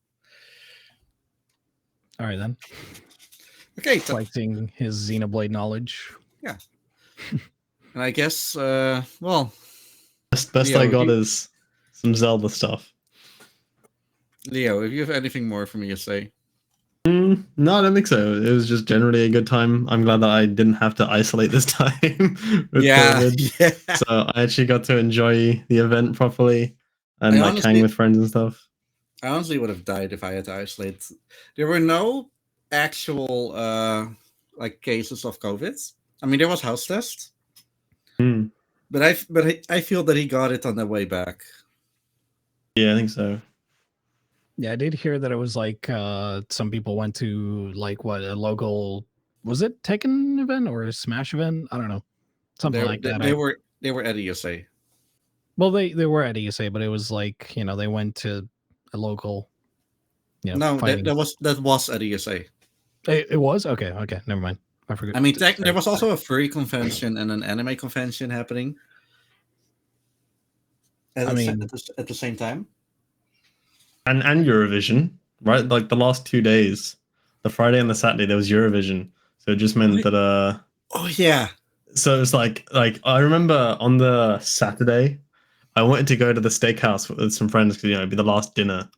All right then. Okay, Flexing his Xenoblade knowledge. and I guess, well, Best Leo, I got you- is some Zelda stuff. Leo, if you have anything more for me to say. No, I don't think so. It was just generally a good time. I'm glad that I didn't have to isolate this time with COVID. Yeah. So I actually got to enjoy the event properly and I like honestly- hang with friends and stuff. I honestly would have died if I had to isolate. There were no actual like cases of COVID. I mean, there was house test, Hmm. but I feel that he got it on the way back. Yeah, I think so. Yeah, I did hear that it was like some people went to like what a local was it Tekken event or a Smash event? I don't know. Something like that. They were at ESA. Well, they were at ESA, but it was like, you know, they went to a local, you know, No, fighting. that was at ESA. It was? Okay, never mind. I forgot. I mean, there was also a furry convention and an anime convention happening. At the same time. And Eurovision, right? Like the last 2 days, the Friday and the Saturday, there was Eurovision. So it just meant that Oh yeah. so it's like I remember on the Saturday, I wanted to go to the steakhouse with some friends because it'd be the last dinner.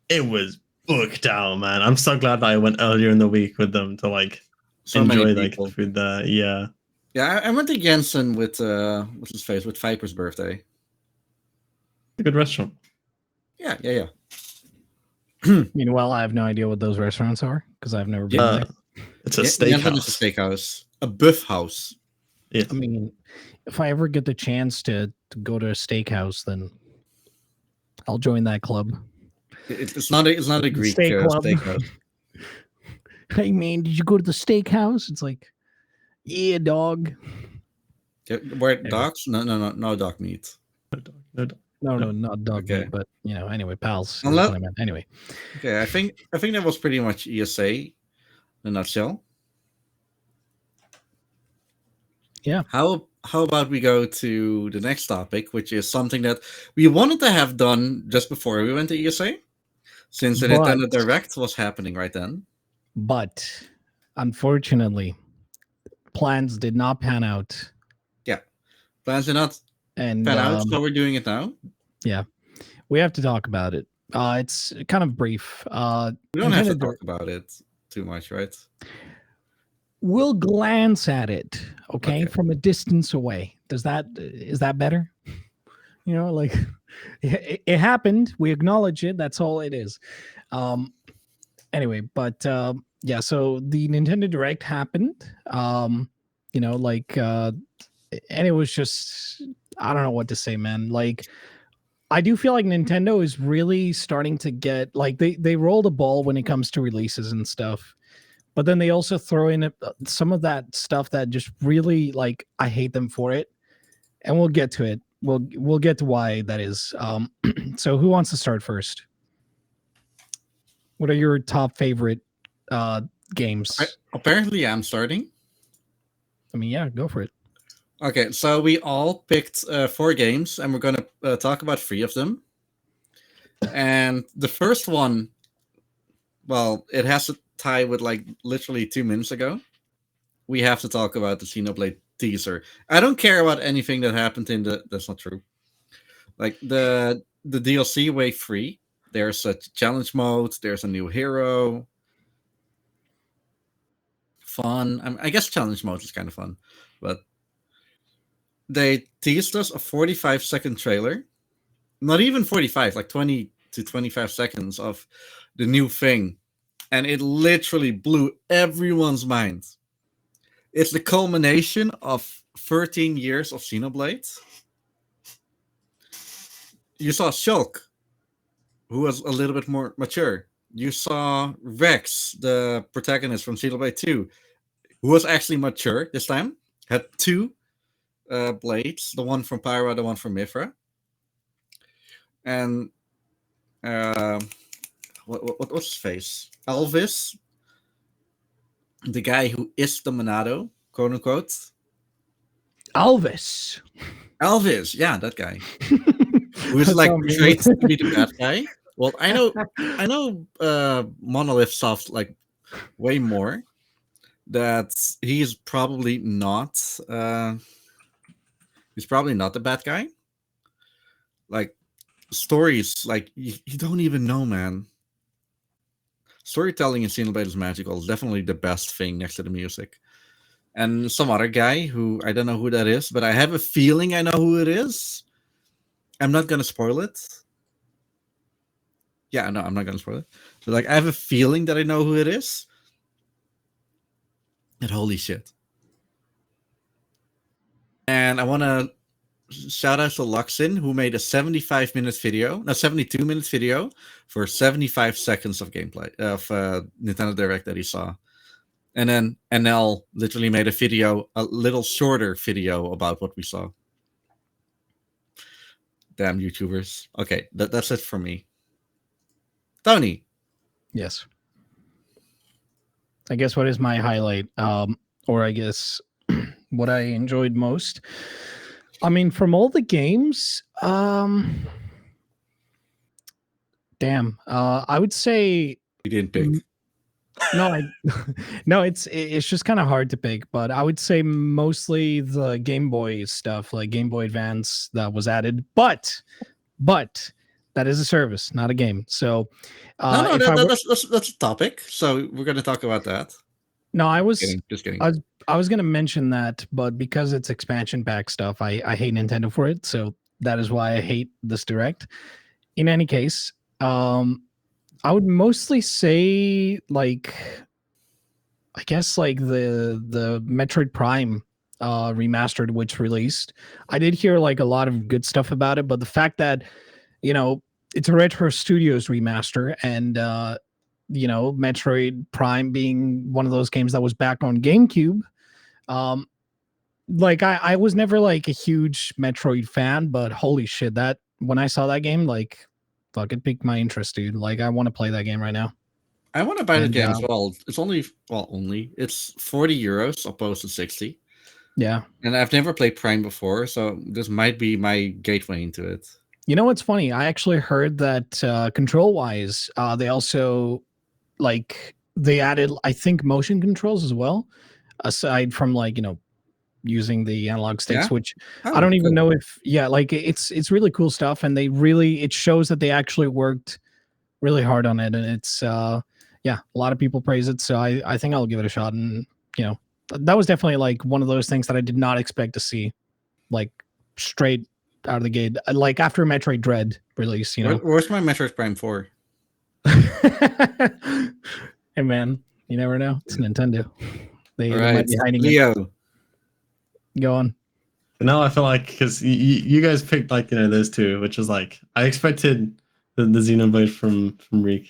It was booked out, man. I'm so glad that I went earlier in the week with them to like So enjoy many like people. the food there. Yeah, Yeah, I went to Jensen with what's his face with Viper's birthday. a good restaurant. Yeah. Meanwhile, I have no idea what those restaurants are because I've never been Yeah, there. it's a Jensen is a steakhouse. steakhouse, a buff house. Yeah, I mean, if I ever get the chance to go to a steakhouse, then I'll join that club. It's not a Greek Steak club. steakhouse. Hey man, did you go to the steakhouse? It's like, yeah, dog. Where dogs? No dog meat. no, No, not dog Okay. meat, but you know, anyway, pals. is Unless- what I meant. Anyway, Okay, I think that was pretty much ESA in a nutshell. Yeah. How about we go to the next topic, which is something that we wanted to have done just before we went to ESA, since the Nintendo But- Direct was happening right then. but unfortunately, plans did not pan out, Plans did not and pan out, so we're doing it now. we have to talk about it. It's kind of brief. We don't have to Nintendo talk about it too much, right? We'll glance at it, okay, Okay. from a distance away. Is that better? You know, like it happened. We acknowledge it. That's all it is. Anyway, but yeah. So the Nintendo Direct happened. You know, like, and it was just I don't know what to say, man. Like, I do feel like Nintendo is really starting to get like they roll the ball when it comes to releases and stuff. But then they also throw in some of that stuff that just really like I hate them for it, and we'll get to it. We'll get to why that is. So who wants to start first? What are your top favorite games? Apparently, I'm starting. I mean, yeah, go for it. Okay, so we all picked 4 games, and we're gonna talk about 3 of them. And the first one, well, it has to tie with like literally 2 minutes ago. We have to talk about the Xenoblade teaser. I don't care about anything that happened in the. That's not true. Like the DLC Wave 3. There's a challenge mode. There's a new hero. Fun. I guess challenge mode is kind of fun, but they teased us a 45-second trailer. Not even 45, like 20 to 25 seconds of the new thing. And it literally blew everyone's mind. It's the culmination of 13 years of Xenoblade. You saw Shulk, who was a little bit more mature. You saw Rex, the protagonist from Xenoblade 2, who was actually mature this time. Had 2 blades, the one from Pyra, the one from Mithra. And what's his face? Elvis, the guy who is the Monado, quote unquote. Elvis. Elvis, yeah, that guy. Who is like portrayed to be the bad guy. Well, I know Monolith Soft like way more. That he's probably not the bad guy. Like stories, like you don't even know, man. Storytelling in Xenoblade is magical. It's definitely the best thing next to the music. And some other guy who I don't know who that is, but I have a feeling I know who it is. I'm not gonna spoil it. Yeah, no, I'm not gonna spoil it. So like I have a feeling that I know who it is. And holy shit. And I wanna shout out to Luxin, who made a 75-minute video, no, 72-minute video for 75 seconds of gameplay of Nintendo Direct that he saw. And then NL literally made a video, a little shorter video about what we saw. Damn YouTubers. Okay, that's it for me. Tony. Yes. I guess what is my highlight? Or I guess what I enjoyed most. I mean, from all the games, damn. I would say You didn't pick. no, no, it's just kind of hard to pick, but I would say mostly the Game Boy stuff, like Game Boy Advance that was added, but that is a service, not a game. So No, that's a topic. So we're going to talk about that. No, Just kidding. I was going to mention that, but because it's expansion pack stuff, I hate Nintendo for it. So that is why I hate this Direct. In any case, I would mostly say like, I guess like the Metroid Prime remastered, which released. I did hear like a lot of good stuff about it, but the fact that, you know, it's a Retro Studios remaster, and you know, Metroid Prime being one of those games that was back on GameCube. Like I was never like a huge Metroid fan, but holy shit, that when I saw that game, like fuck, it piqued my interest, dude. Like I want to play that game right now. I want to buy the game as well. It's only it's 40 euros opposed to 60. Yeah. And I've never played Prime before, so this might be my gateway into it. You know what's funny? I actually heard that control wise, they also like they added, I think, motion controls as well, aside from like, you know, using the analog sticks, which I don't even know if like it's really cool stuff, and it shows that they actually worked really hard on it, and it's a lot of people praise it, so I think I'll give it a shot. And you know, that was definitely like one of those things that I did not expect to see, like straight out of the gate, like after Metroid Dread release. You know, where's my Metroid Prime 4? Hey man, you never know. It's Nintendo. They might be hiding Leo. it. Go on. No, I feel like because you guys picked like, you know, those two, which is like I expected the Xenoblade from Riek.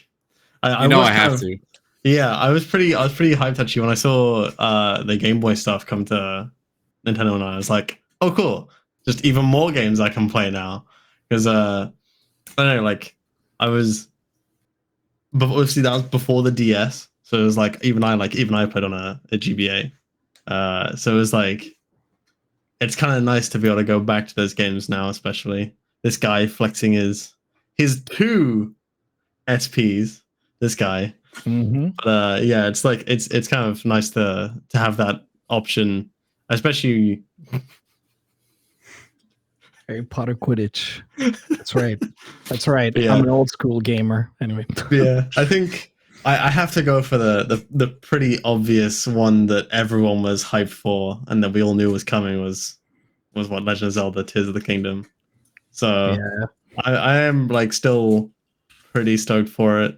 I have to. Yeah, I was pretty hyped actually when I saw the Game Boy stuff come to Nintendo, and I was like, oh cool, just even more games I can play now. Because I don't know, like I was, but obviously that was before the DS, so it was like even I played on a GBA, so it was like it's kind of nice to be able to go back to those games now, especially this guy flexing his 2 SPs. This guy, but yeah, it's like it's kind of nice to have that option, especially. Harry Potter Quidditch. That's right. That's right. Yeah. I'm an old school gamer. Anyway. Yeah, I think I have to go for the pretty obvious one that everyone was hyped for and that we all knew was coming was what Legend of Zelda Tears of the Kingdom. So Yeah. I am like still pretty stoked for it.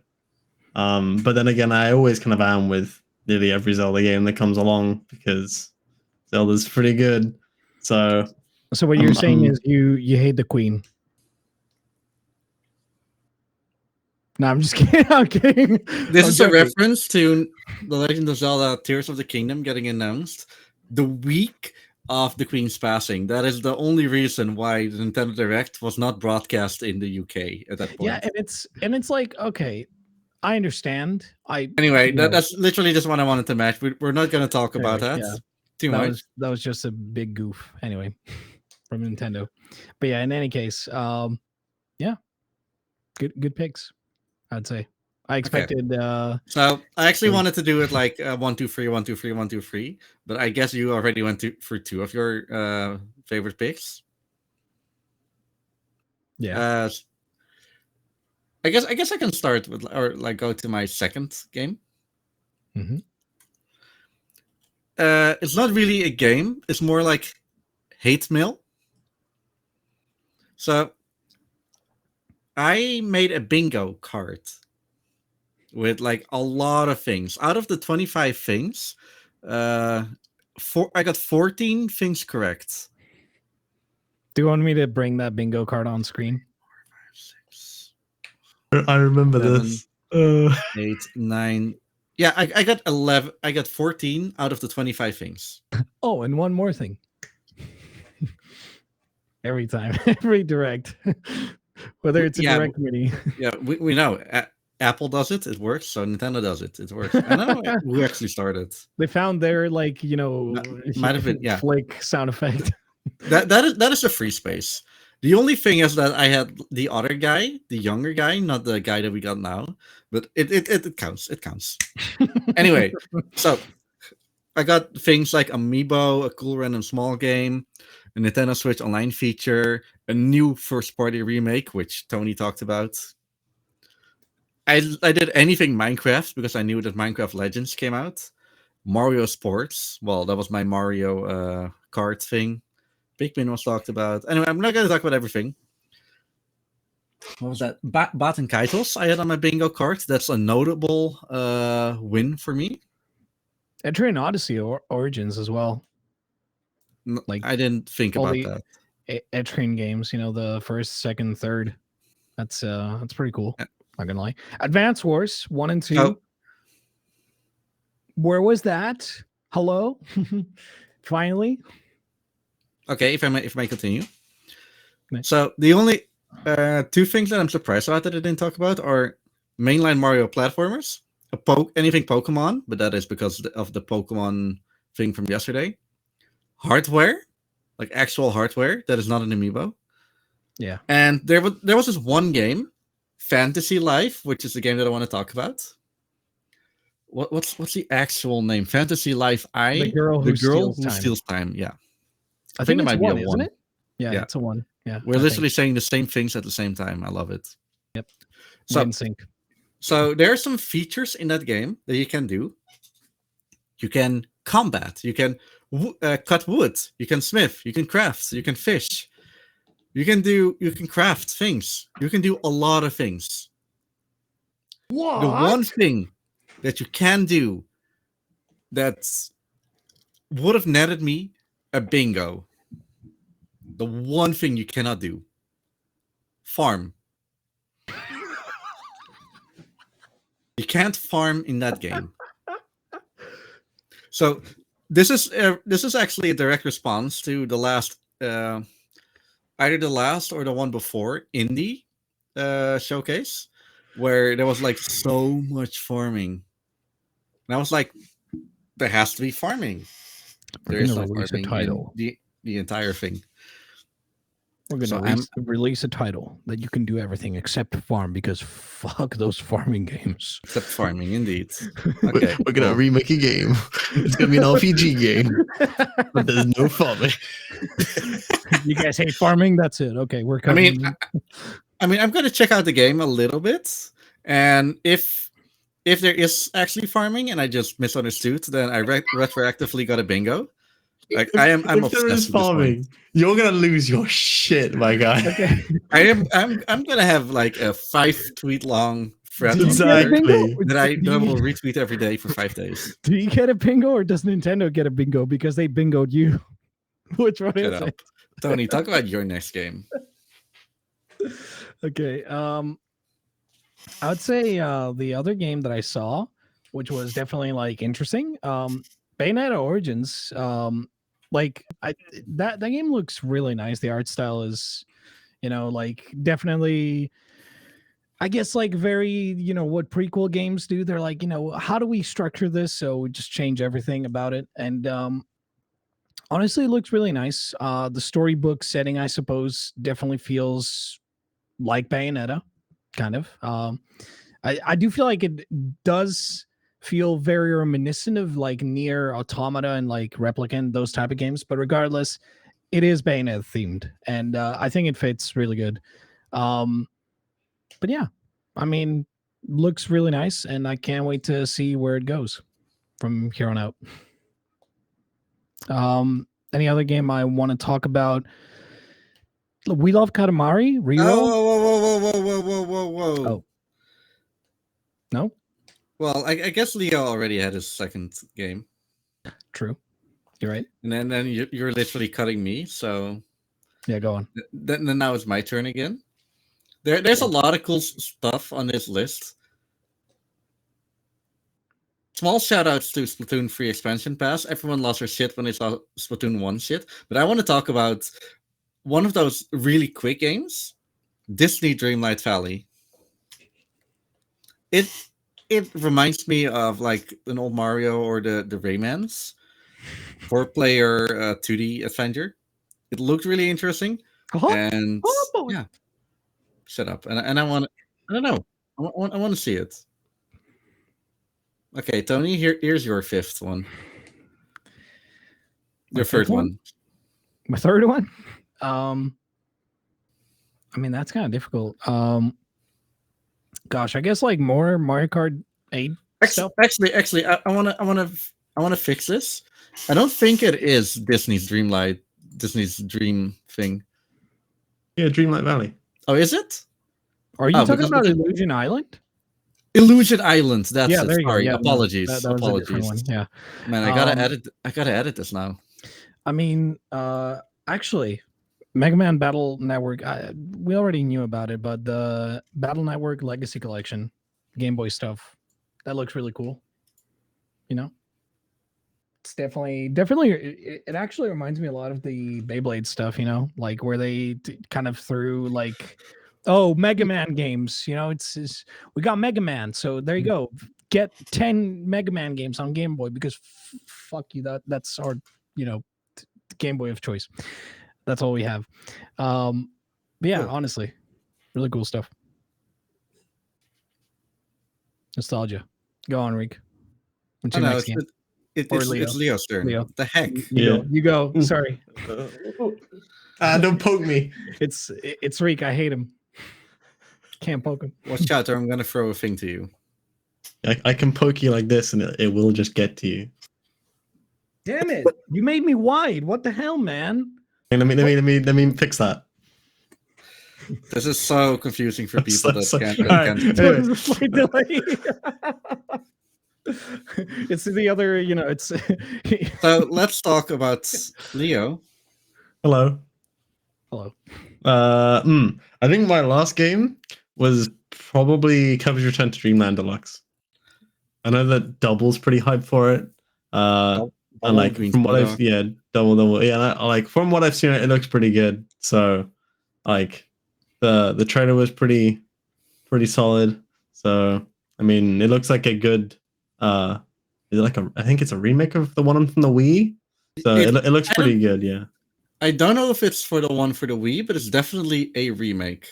But then again, I always kind of am with nearly every Zelda game that comes along because Zelda's pretty good. So what you're saying is you hate the Queen. No, I'm just kidding. I'm kidding. This I'm is a joking. reference to The Legend of Zelda Tears of the Kingdom getting announced the week of the Queen's passing. That is the only reason why the Nintendo Direct was not broadcast in the UK at that point. Yeah, and it's like, okay, I understand. Anyway, that's literally just what I wanted to match. We're not going to talk about that too much. That was just a big goof. Anyway, from Nintendo. But yeah, in any case, yeah, good picks, I'd say. I expected. So I actually wanted to do it like 1, 2, 3, 1, 2, 3, 1, 2, 3. But I guess you already went for 2 of your favorite picks. Yeah. I guess I can start with or like go to my second game. It's not really a game. It's more like hate mail. So I made a bingo card with like a lot of things. Out of the 25 things, I got 14 things correct. Do you want me to bring that bingo card on screen? 4, 5, 6. I remember 7, this. 8, 9. Yeah, I got 11. I got 14 out of the 25 things. Oh, and one more thing. Every time, every direct, whether it's a direct mini. Yeah, we know. Apple does it, it works. So Nintendo does it, it works. I don't know who actually started. They found their might have been flake sound effect. That is a free space. The only thing is that I had the other guy, the younger guy, not the guy that we got now, but it counts. It counts. Anyway, so I got things like Amiibo, a cool random small game, a Nintendo Switch Online feature, a new first-party remake, which Tony talked about. I did anything Minecraft because I knew that Minecraft Legends came out. Mario Sports, well, that was my Mario Kart thing. Pikmin was talked about. Anyway, I'm not going to talk about everything. What was that? Bat and Keitels I had on my bingo card. That's a notable win for me. Etrian Odyssey Origins as well. Like I didn't think about that. Etrian games, the first, second, third. That's pretty cool. Not gonna lie. Advance Wars 1 and 2. Oh. Where was that? Hello? Finally. Okay, if I may continue. Nice. So the only 2 things that I'm surprised about that I didn't talk about are mainline Mario platformers, anything Pokemon, but that is because of the Pokemon thing from yesterday. Hardware, like actual hardware that is not an amiibo. Yeah. And there was this one game, Fantasy Life, which is the game that I want to talk about. What's the actual name? Fantasy Life I? The girl who steals time. Yeah. I think it might be a 1. Isn't it? Yeah, it's a 1. Yeah. We're literally saying the same things at the same time. I love it. Yep. So, in sync. So there are some features in that game that you can do. You can combat. You can cut wood. You can smith. You can craft. You can fish. You can craft things. You can do a lot of things. What? The one thing that you can do that would have netted me a bingo. The one thing you cannot do. Farm. You can't farm in that game. So this is actually a direct response to the last either the last or the one before indie showcase, where there was like so much farming. And I was like, there has to be farming. There is no farming. Title. the entire thing. We're gonna So release a title that you can do everything except farm because fuck those farming games. Except farming, indeed. Okay, We're gonna remake a game. It's gonna be an RPG game, but there's no farming. You guys hate farming? That's it. Okay, we're coming. I mean, I'm gonna check out the game a little bit, and if there is actually farming and I just misunderstood, then I retroactively got a bingo. Like I'm if obsessed there is with this point. farming, you're gonna lose your shit, my guy. Okay. I'm gonna have like a 5-tweet long thread Do you on get a Exactly. bingo? Twitter that I Do you- will retweet every day for 5 days. Do you get a bingo or does Nintendo get a bingo because they bingoed you? Which one Shut is up. it? Tony, talk about your next game. Okay. I would say the other game that I saw, which was definitely like interesting, Bayonetta Origins. That game looks really nice. The art style is, like definitely, I guess, like very, what prequel games do. They're like, how do we structure this? So we just change everything about it. And honestly, it looks really nice. The storybook setting, I suppose, definitely feels like Bayonetta, kind of. I do feel like it does feel very reminiscent of like Near Automata and like Replicant, those type of games. But regardless, it is Bayonetta themed, and I think it fits really good. But yeah, I mean, looks really nice, and I can't wait to see where it goes from here on out. Any other game I want to talk about? We Love Katamari reroll. Whoa. Oh. No? Well, I guess Leo already had his second game. True. You're right. And then you're literally cutting me, so Yeah, go on. then now it's my turn again. There's a lot of cool stuff on this list. Small shout outs to Splatoon 3 expansion pass. Everyone lost their shit when they saw Splatoon 1 shit. But I want to talk about one of those really quick games, Disney Dreamlight Valley. It reminds me of like an old Mario or the Raymans. 4-player 2D adventure. It looked really interesting. And yeah. Shut up. And I want I don't know. I want to see it. Okay, Tony, here's your fifth one. Your third one. My third one? I mean, that's kind of difficult. Gosh, I guess like more Mario Kart 8 stuff. Actually, I wanna fix this. I don't think it is Disney's Dream thing. Yeah, Dreamlight Valley. Oh, is it? Are you talking about Illusion Island? Illusion Island. That's Yeah, it. there you Sorry, go. Yeah, apologies. that was a different one. Yeah, man, I gotta edit this now. I mean, actually, Mega Man Battle Network. We already knew about it, but the Battle Network Legacy Collection, Game Boy stuff, that looks really cool. It's definitely. It actually reminds me a lot of the Beyblade stuff. Like where they kind of threw like. Oh, Mega Man games. It's we got Mega Man, so there you go. Get 10 Mega Man games on Game Boy because fuck you. That's our Game Boy of choice. That's all we have. But yeah, Cool. Honestly, really cool stuff. Nostalgia. Go on, Riek. What's your next game? It's Leo's turn. Leo. What the heck? You go. Sorry. Don't poke me. It's Riek. I hate him. Can't poke him. Watch out, or I'm gonna throw a thing to you. I can poke you like this, and it will just get to you. Damn it! You made me wide. What the hell, man? Hey, let me fix that. This is so confusing for people that can't. Anyway. It's the other, it's. So let's talk about Leo. Hello. I think my last game was probably Cubby's Return to Dreamland Deluxe. I know that Double's pretty hyped for it. And like from what I've double. Yeah, like from what I've seen, it looks pretty good. So like the trailer was pretty solid. So I mean, it looks like a good is it like I think it's a remake of the one from the Wii. So it looks pretty good, yeah. I don't know if it's for the one for the Wii, but it's definitely a remake.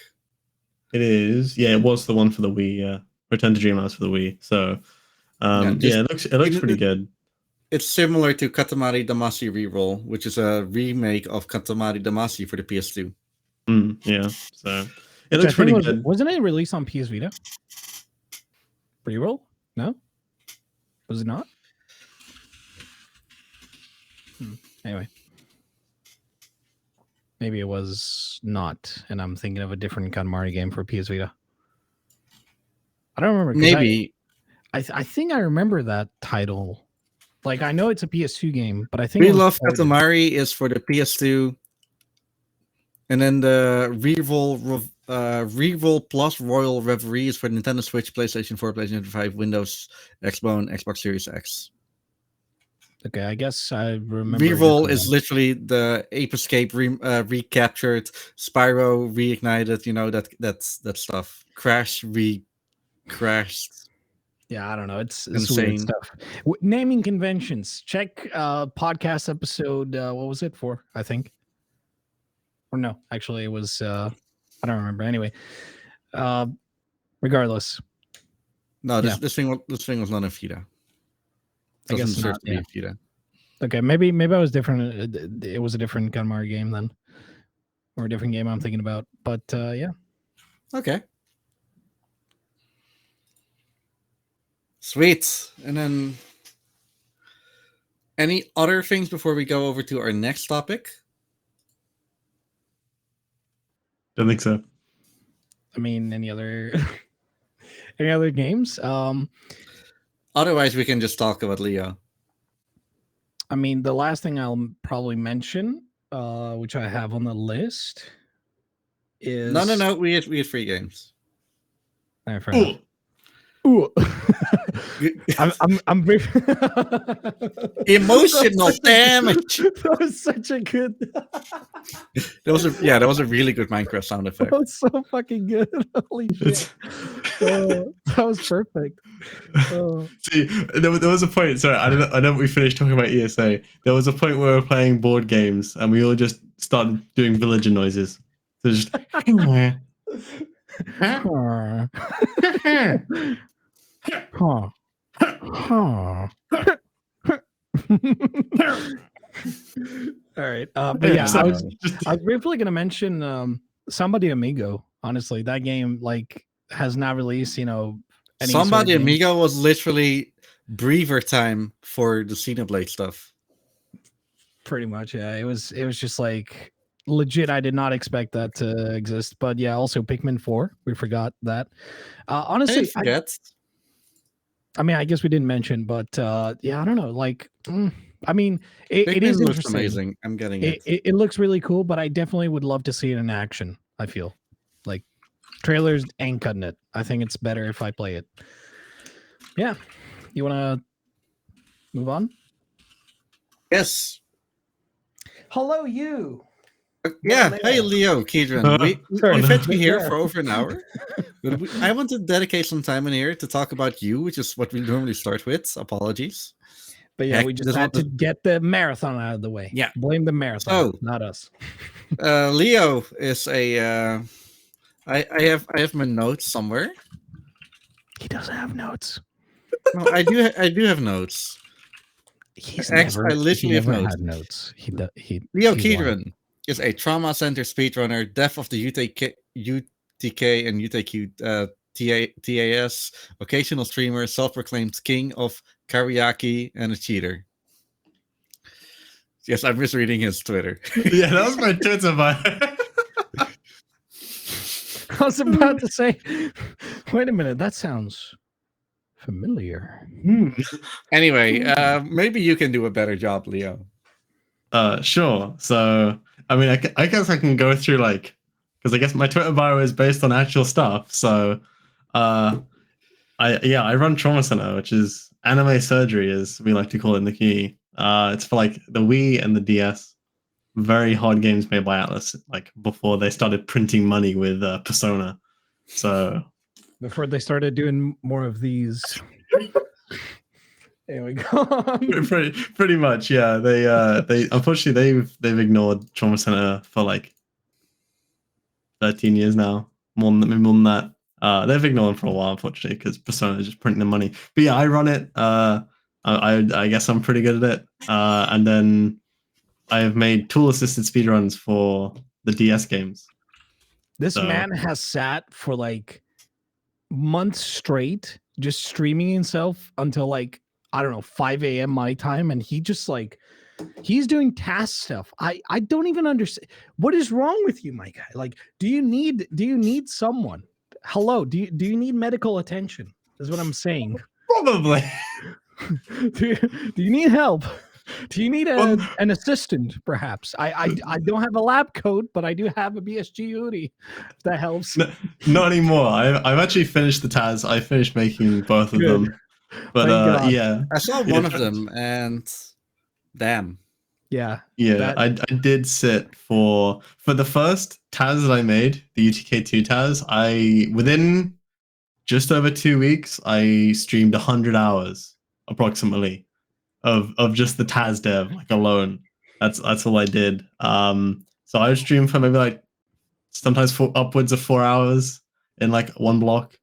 It is. Yeah, it was the one for the Wii. Yeah, Return to Dreamhouse for the Wii. So, it looks pretty good. It's similar to Katamari Damacy Reroll, which is a remake of Katamari Damacy for the PS2. Yeah, so it looks pretty good. Wasn't it released on PS Vita? Reroll? No, was it not? Anyway, maybe it was not, and I'm thinking of a different Katamari game for PS Vita. I don't remember. Maybe. I think I remember that title. Like, I know it's a PS2 game, but I think We Love Katamari is for the PS2, and then the Reroll Plus Royal Reverie is for Nintendo Switch, PlayStation 4, PlayStation 5, Windows, Xbox, Xbox Series X. Okay, I guess I remember. Reroll is literally the Ape Escape recaptured, Spyro reignited. You know that stuff. Crash crashed. Yeah, I don't know. It's insane weird stuff. Naming conventions. Check podcast episode. What was it for? I think. Or no, actually, it was. I don't remember. Anyway, regardless. No, this thing was not a Vita. I guess deserve not. to be a Vita. Okay, maybe I was different. It was a different Katamari game then, or a different game I'm thinking about. But yeah. Okay. Sweet. And then any other things before we go over to our next topic? Don't think so. I mean, any other games? Otherwise, we can just talk about Leo. I mean, the last thing I'll probably mention, which I have on the list, is no. We had 3 games. Ooh. I'm brief. Emotional damage. That was such a good. That was a really good Minecraft sound effect. That was so fucking good. Holy shit! That was perfect. See, there was a point. Sorry, I know we finished talking about ESA. There was a point where we were playing board games and we all just started doing villager noises. So just. All right, but yeah, I was briefly gonna mention Somebody Amigo. Honestly, that game has not released. Somebody Amigo was literally breather time for the Xenoblade stuff. Pretty much, yeah. It was just legit. I did not expect that to exist, but yeah. Also, Pikmin 4. We forgot that. Honestly, I mean, I guess we didn't mention, but yeah, I don't know. I mean, it is looks interesting. Amazing. I'm getting it. It looks really cool, but I definitely would love to see it in action. I feel like trailers ain't cutting it. I think it's better if I play it. Yeah, you want to move on? Yes. Hello, you. Yeah. Hey, LeoKeidran. We've had you here for over an hour. But I want to dedicate some time in here to talk about you, which is what we normally start with. Apologies. But yeah, we just had to get the marathon out of the way. Yeah. Blame the marathon, not us. Leo is a... I have my notes somewhere. He doesn't have notes. No, I do have notes. I literally have notes. LeoKeidran is a Trauma Centre Speedrunner, Death of the UTK and UTQ TAS, occasional streamer, self-proclaimed king of kyriaki, and a cheater. Yes, I'm misreading his Twitter. Yeah, that was my Twitter bio. I was about to say, wait a minute, that sounds familiar. Anyway, maybe you can do a better job, Leo. Sure. So, I mean, I guess I can go through because I guess my Twitter bio is based on actual stuff. So, I run Trauma Centre, which is anime surgery, as we like to call it in the community. It's for the Wii and the DS. Very hard games made by Atlas, before they started printing money with Persona. So before they started doing more of these. There we go. Pretty much, yeah. They unfortunately they've ignored Trauma Centre for like 13 years now, more than that. They've ignored them for a while, unfortunately, because Persona is just printing the money. But yeah, I run it. I guess I'm pretty good at it. And then I have made tool-assisted speedruns for the DS games. This man has sat for like months straight, just streaming himself until like, I don't know, 5 a.m. my time, and he just like he's doing task stuff. I don't even understand. What is wrong with you, my guy? Like, do you need someone? Hello, do you need medical attention? Is what I'm saying. Probably. do you need help? Do you need an assistant, perhaps? I don't have a lab coat, but I do have a BSG hoodie, if that helps. No, not anymore. I've actually finished the TAS. I finished making both of them. But yeah. I saw one of them, and damn. Yeah. I did sit for the first TAS that I made, the UTK2 TAS. Within just over 2 weeks, I streamed 100 hours approximately of just the TAS dev, like alone. That's all I did. So I would stream for maybe like sometimes upwards of 4 hours in like one block.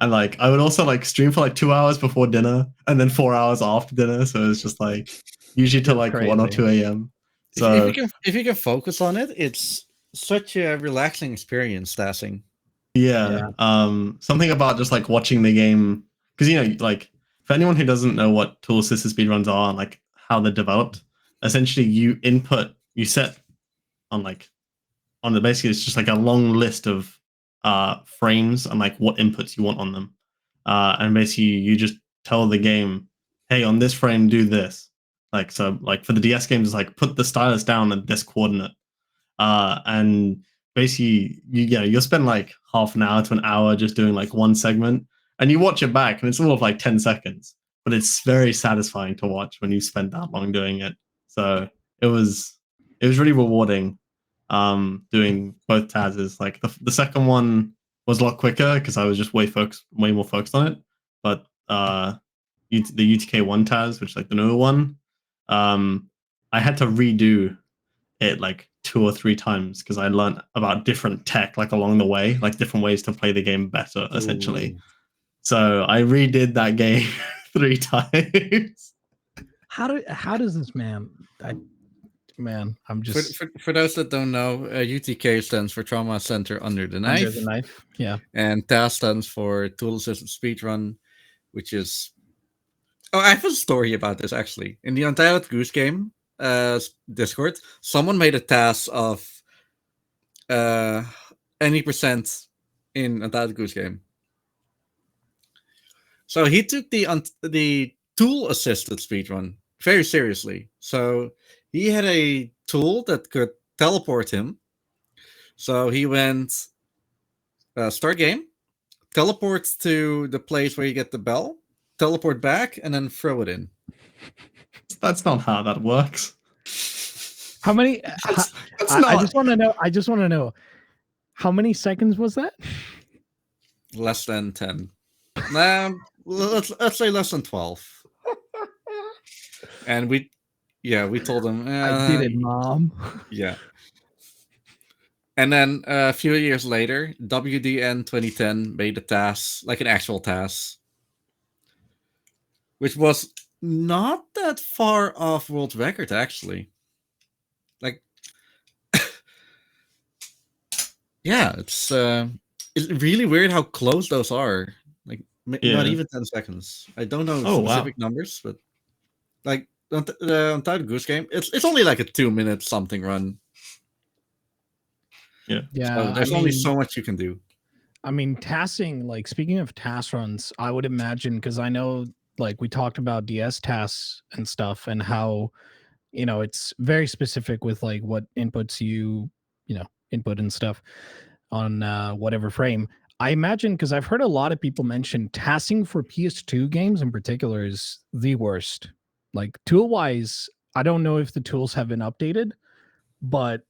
And like I would also like stream for like 2 hours before dinner and then 4 hours after dinner. So it's just like usually till like 1 or 2 a.m. So if you can focus on it, it's such a relaxing experience, tassing. Yeah. Something about just like watching the game, because like for anyone who doesn't know what tool assisted speedruns are and like how they're developed, essentially you set on basically it's just like a long list of frames and like what inputs you want on them. And basically you just tell the game, hey, on this frame do this. Like so like for the DS games it's like put the stylus down at this coordinate. And basically you'll spend like half an hour to an hour just doing like one segment and you watch it back and it's all of like 10 seconds, but it's very satisfying to watch when you spend that long doing it. So it was really rewarding doing both TASs. Like the second one was a lot quicker because I was just way more focused on it. But the UTK1 TAS, which is like the newer one, I had to redo it like 2 or 3 times because I learned about different tech like along the way, like different ways to play the game better, essentially. Ooh. So I redid that game 3 times. How does this man? I'm just for those that don't know, UTK stands for Trauma Centre Under the Knife. Under the Knife, yeah. And TAS stands for Tool Assisted Speedrun, which is. Oh, I have a story about this actually. In the Untitled Goose Game Discord, someone made a TAS of any percent in Untitled Goose Game. So he took the tool assisted speedrun very seriously. So he had a tool that could teleport him. So he went start game, teleport to the place where you get the bell, teleport back, and then throw it in. That's not how that works. How many? I just want to know. How many seconds was that? Less than 10. Let's say less than 12. And we told him. I did it, Mom. Yeah. And then a few years later, WDN 2010 made a TAS, like an actual TAS, which was not that far off world record, actually. Like, yeah, it's really weird how close those are. Like, not even 10 seconds. I don't know specific numbers, but like the Untitled Goose Game, it's only like a 2-minute something run. Yeah. So there's only so much you can do. I mean, tassing, like speaking of TAS runs, I would imagine, because I know like we talked about DS TAS and stuff and how, it's very specific with like what inputs you input and stuff on whatever frame. I imagine, because I've heard a lot of people mention tassing for PS2 games in particular is the worst. Like tool-wise, I don't know if the tools have been updated, but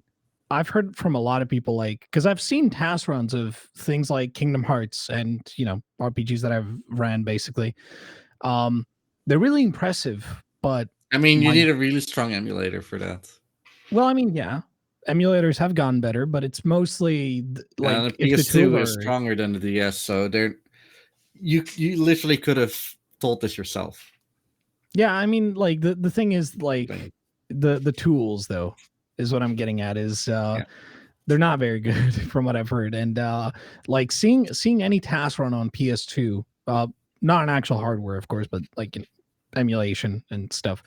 I've heard from a lot of people, like, because I've seen TAS runs of things like Kingdom Hearts and RPGs that I've ran basically, they're really impressive, but I mean, you my- need a really strong emulator for that. well, I mean, yeah, emulators have gotten better, but it's mostly like And the if the tools PS2 is are stronger than the DS, so you literally could have told this yourself. yeah. I mean, like the thing is like the tools though is what I'm getting at is they're not very good from what I've heard, and like seeing any task run on PS2, not an actual hardware, of course, but like emulation and stuff.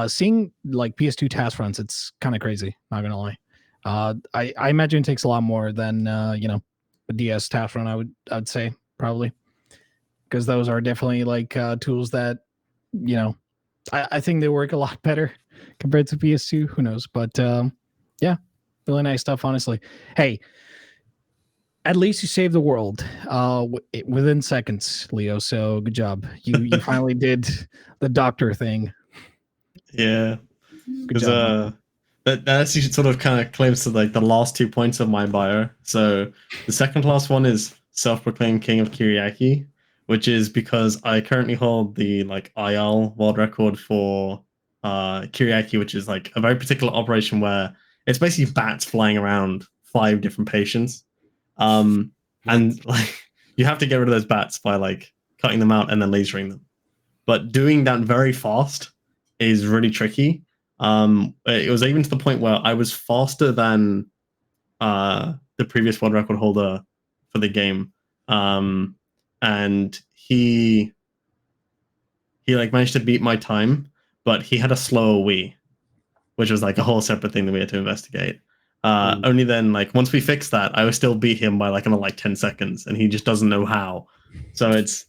Seeing like PS2 task runs, it's kind of crazy. Not gonna lie. I imagine it takes a lot more than you know, a DS task run. I'd say probably because those are definitely like tools that you know I think they work a lot better compared to PS2. Who knows? But yeah, really nice stuff. Honestly, hey, at least you saved the world within seconds, Leo. So good job. You finally did the doctor thing. Yeah, Good because job. that actually sort of kind of claims to like the last 2 points of my bio. So the second last one is self-proclaimed king of kyriaki, which is because I currently hold the like IL world record for kyriaki, which is like a very particular operation where it's basically bats flying around 5 different patients, and like you have to get rid of those bats by like cutting them out and then lasering them. But doing that very fast is really tricky. It was even to the point where I was faster than the previous world record holder for the game, and he like managed to beat my time, but he had a slower Wii, which was like a whole separate thing that we had to investigate. Only then, like once we fixed that, I would still beat him by like another like 10 seconds, and he just doesn't know how. So it's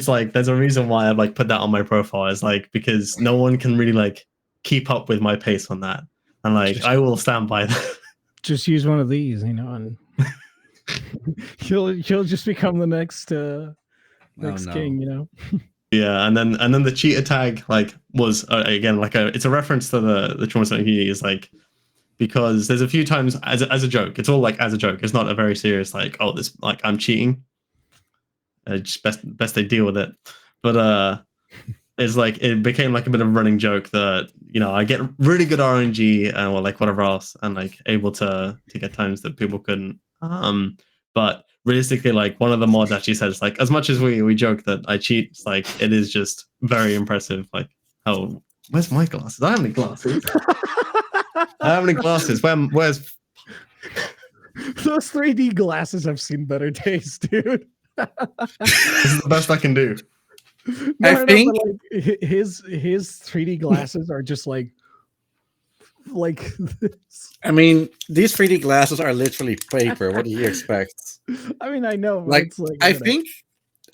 like there's a reason why I've like put that on my profile. Is like because no one can really like keep up with my pace on that, and like I will stand by that. Just use one of these, you know, and he'll just become the next next king, you know. Yeah, and then the cheetah tag like was again like it's a reference to the Trauma Centre community. Is like because there's a few times as a joke. It's all like as a joke. It's not a very serious like this like I'm cheating. Just best they deal with it. But it's like it became like a bit of a running joke that you know I get really good RNG and or like whatever else and like able to get times that people couldn't. But realistically, like one of the mods actually says like as much as we joke that I cheat, it's like it is just very impressive. Like oh, where's my glasses? I have any glasses. I have any glasses. Where's those 3D glasses have seen better days, dude. this is the best I can do. I think but like his 3D glasses are just like this. I mean, these 3D glasses are literally paper. What do you expect? I mean, I know, but Like, it's like I think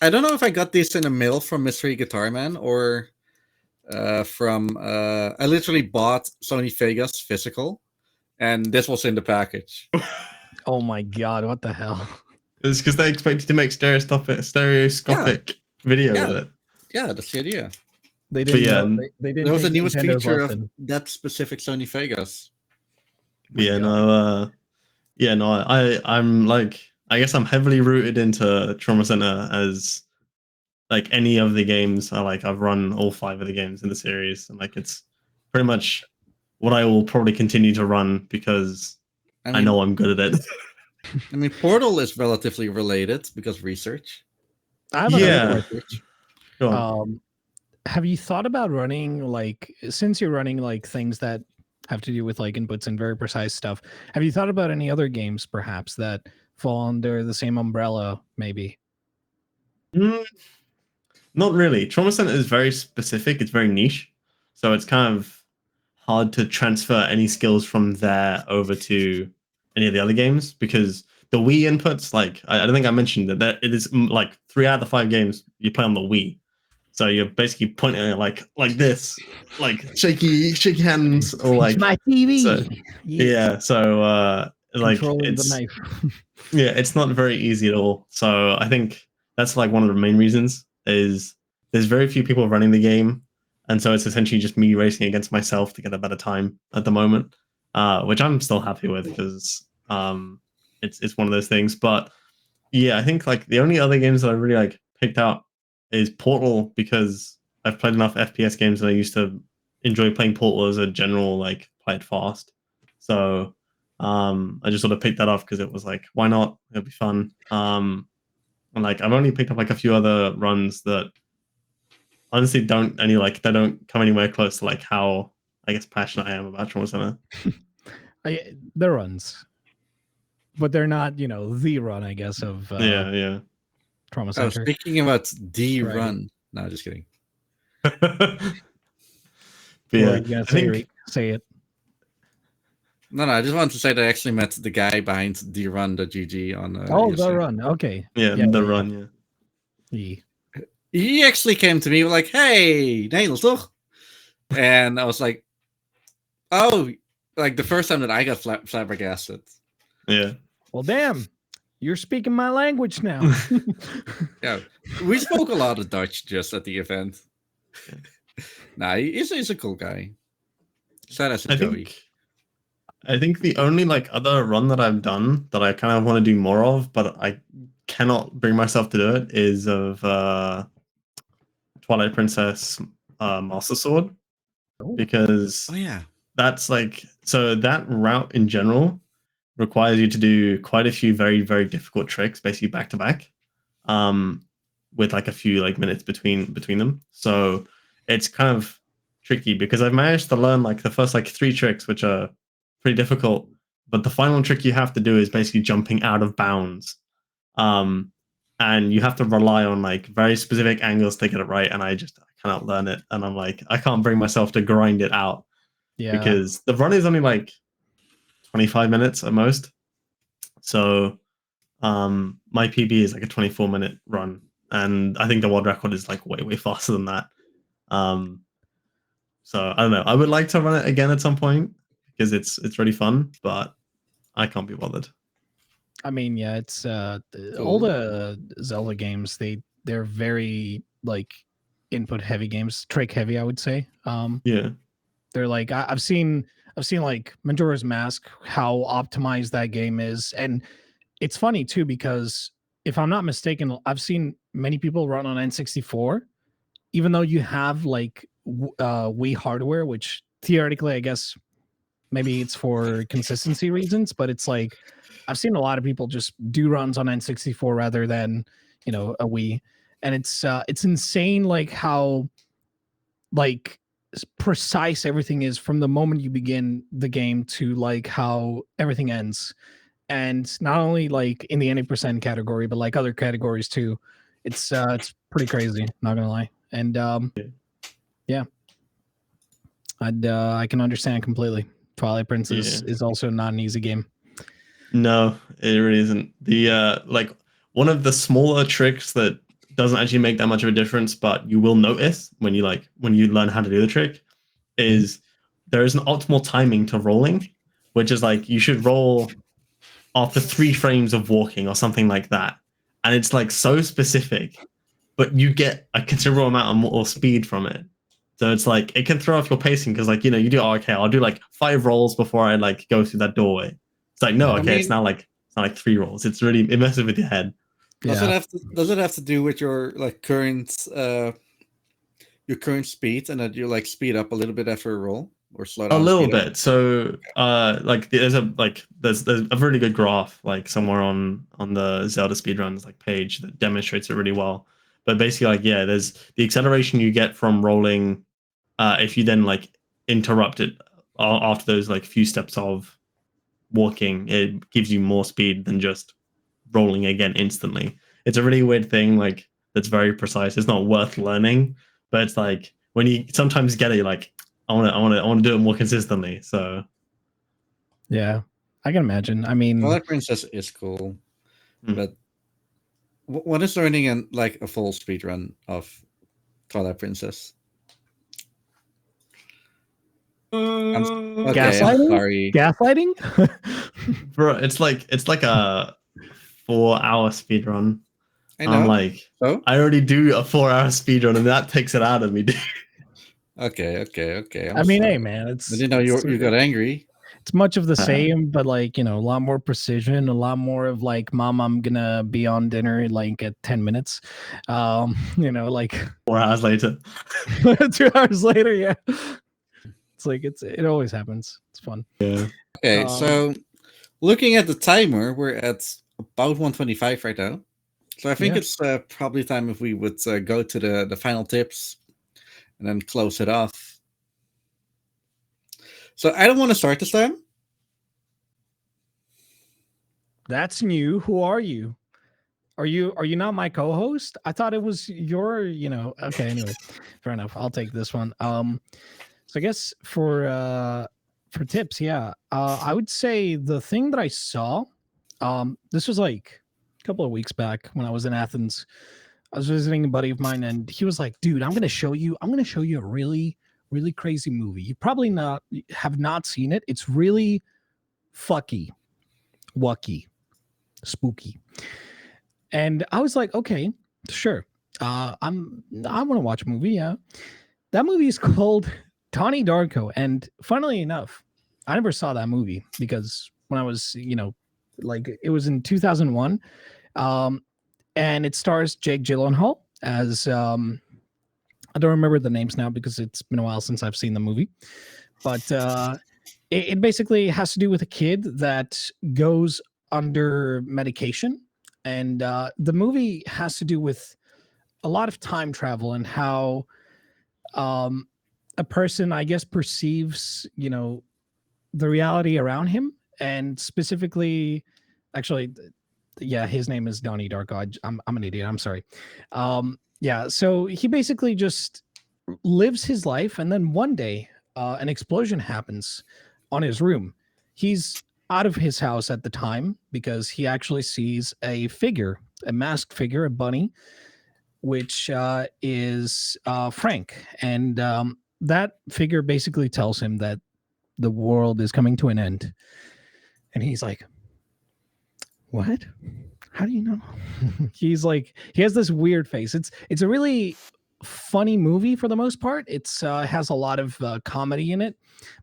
I don't know if I got these in a mail from Mystery Guitar Man or from I literally bought Sony Vegas physical, and this was in the package. oh my god, what the hell? It's because they expect you to make stereoscopic video with it. Yeah, that's the idea. They didn't. yeah, know, they didn't. That was the take newest Nintendo's feature lesson. of that specific Sony Vegas. Yeah, no, I'm like, I guess I'm heavily rooted into Trauma Center as like any of the games. I've run all 5 of the games in the series, and like it's pretty much what I will probably continue to run because I know I'm good at it. I mean, Portal is relatively related because research. I have Yeah. Go on. Have you thought about running like since you're running like things that have to do with like inputs and very precise stuff? Have you thought about any other games perhaps that fall under the same umbrella? Maybe. Not really. Trauma Center is very specific. It's very niche, so it's kind of hard to transfer any skills from there over to any of the other games because the Wii inputs, like I don't think I mentioned that it is like 3 out of the 5 games you play on the Wii. So you're basically pointing at it like this, like shaky hands, or like it's my TV. So, yeah. So like controlling it's the knife. yeah, it's not very easy at all. So I think that's like one of the main reasons is there's very few people running the game, and so it's essentially just me racing against myself to get a better time at the moment, which I'm still happy with because it's one of those things. But yeah, I think like the only other games that I really like picked out is Portal because I've played enough FPS games that I used to enjoy playing Portal as a general, like, play it fast. So I just sort of picked that up because it was like, why not? It'll be fun. And like I've only picked up like a few other runs that honestly they don't come anywhere close to like how I guess passionate I am about Trauma Centre. The runs, but they're not, the run, I guess, of Yeah. Trauma Oh, Centre. speaking about the Right. run. No, just kidding. What Yeah, are you gonna I say, think Riek? Say it. No, I just wanted to say that I actually met the guy behind the run.gg on Oh, ESA. the run. Okay. the run, yeah. Yeah. He actually came to me like, "Hey, Nederlands toch?" And I was like, "Oh," like the first time that I got flabbergasted. Yeah. Well, damn, you're speaking my language now. Yeah, we spoke a lot of Dutch just at the event. Nah, he's a cool guy. Sad as a Joey. I think the only like other run that I've done that I kind of want to do more of, but I cannot bring myself to do it, is of Twilight Princess Master Sword, because Oh yeah, that's like, so that route in general requires you to do quite a few very, very difficult tricks, basically back to back, with like a few like minutes between them. So it's kind of tricky because I've managed to learn like the first like 3 tricks, which are pretty difficult, but the final trick you have to do is basically jumping out of bounds. And you have to rely on like very specific angles to get it right, and I cannot learn it, and I'm like, I can't bring myself to grind it out. Yeah. Because the run is only like 25 minutes at most. So my PB is like a 24-minute run, and I think the world record is like way faster than that. So I don't know. I would like to run it again at some point because it's really fun, but I can't be bothered. I mean, yeah, it's all Cool. the Zelda games. They're very like input heavy games, trick heavy, I would say. Yeah. They're like I've seen like Majora's Mask, how optimized that game is, and it's funny too because if I'm not mistaken, I've seen many people run on N64, even though you have like Wii hardware, which theoretically, I guess maybe it's for consistency reasons, but it's like I've seen a lot of people just do runs on N64 rather than a Wii, and it's insane like how like precise everything is from the moment you begin the game to like how everything ends, and not only like in the 80% category but like other categories too. It's pretty crazy, not gonna lie. And yeah, I can understand completely. Twilight Princess is also not an easy game. No, it really isn't. The like one of the smaller tricks that doesn't actually make that much of a difference, but you will notice when you learn how to do the trick, is there is an optimal timing to rolling, which is like you should roll after 3 frames of walking or something like that. And it's like so specific, but you get a considerable amount of more speed from it. So it's like it can throw off your pacing because like you do, oh, okay, I'll do like 5 rolls before I like go through that doorway. It's like, no, okay, it's not like 3 rolls. It's really, it messes with your head. Does it have to do with your like current speed, and that you like speed up a little bit after a roll or slow down? A little bit. So like there's a really good graph like somewhere on the Zelda speedruns like page that demonstrates it really well. But basically, like, yeah, there's the acceleration you get from rolling if you then like interrupt it after those like few steps of walking, it gives you more speed than just rolling again instantly. It's a really weird thing, like that's very precise. It's not worth learning, but it's like when you sometimes get it, you're like, I want to do it more consistently. So yeah, I can imagine. I mean, Twilight Princess is cool, but what is learning in like a full speed run of Twilight Princess? Gaslighting? Gaslighting? Bro, it's like a 4-hour speed run. I know. I'm like, so I already do a 4-hour speed run, and that takes it out of me, dude. Okay. I mean, hey, man, it's. I didn't know you got angry. it's much of the same, but like, you know, a lot more precision, a lot more of like, mom, I'm gonna be on dinner like at 10 minutes. You know, like 4 hours later. 2 hours later, yeah. It's like it always happens. It's fun. Yeah. Okay, so looking at the timer, we're at about 125 right now. So I think Yeah. it's probably time if we would go to the final tips and then close it off. So I don't want to start this time. That's new. Who are you? Are you not my co-host? I thought it was your, you know. Okay, anyway. Fair enough. I'll take this one. So I guess for tips, yeah. I would say the thing that I saw, this was like a couple of weeks back when I was in Athens. I was visiting a buddy of mine, and he was like, "Dude, I'm gonna show you a really, really crazy movie. You probably have not seen it. It's really fucky, wucky, spooky." And I was like, "Okay, sure. I want to watch a movie. Yeah." That movie is called Donnie Darko, and funnily enough, I never saw that movie because when I was, you know, like it was in 2001. And it stars Jake Gyllenhaal as I don't remember the names now because it's been a while since I've seen the movie, but it basically has to do with a kid that goes under medication, and the movie has to do with a lot of time travel and how a person, I guess, perceives, you know, the reality around him, and specifically, actually, yeah, his name is Donnie Darko. I'm an idiot. I'm sorry. Yeah, so he basically just lives his life, and then one day, an explosion happens on his room. He's out of his house at the time because he actually sees a figure, a masked figure, a bunny, which is Frank, and that figure basically tells him that the world is coming to an end, and he's like, "What? How do you know?" He's like, he has this weird face. It's a really funny movie for the most part. It's has a lot of comedy in it,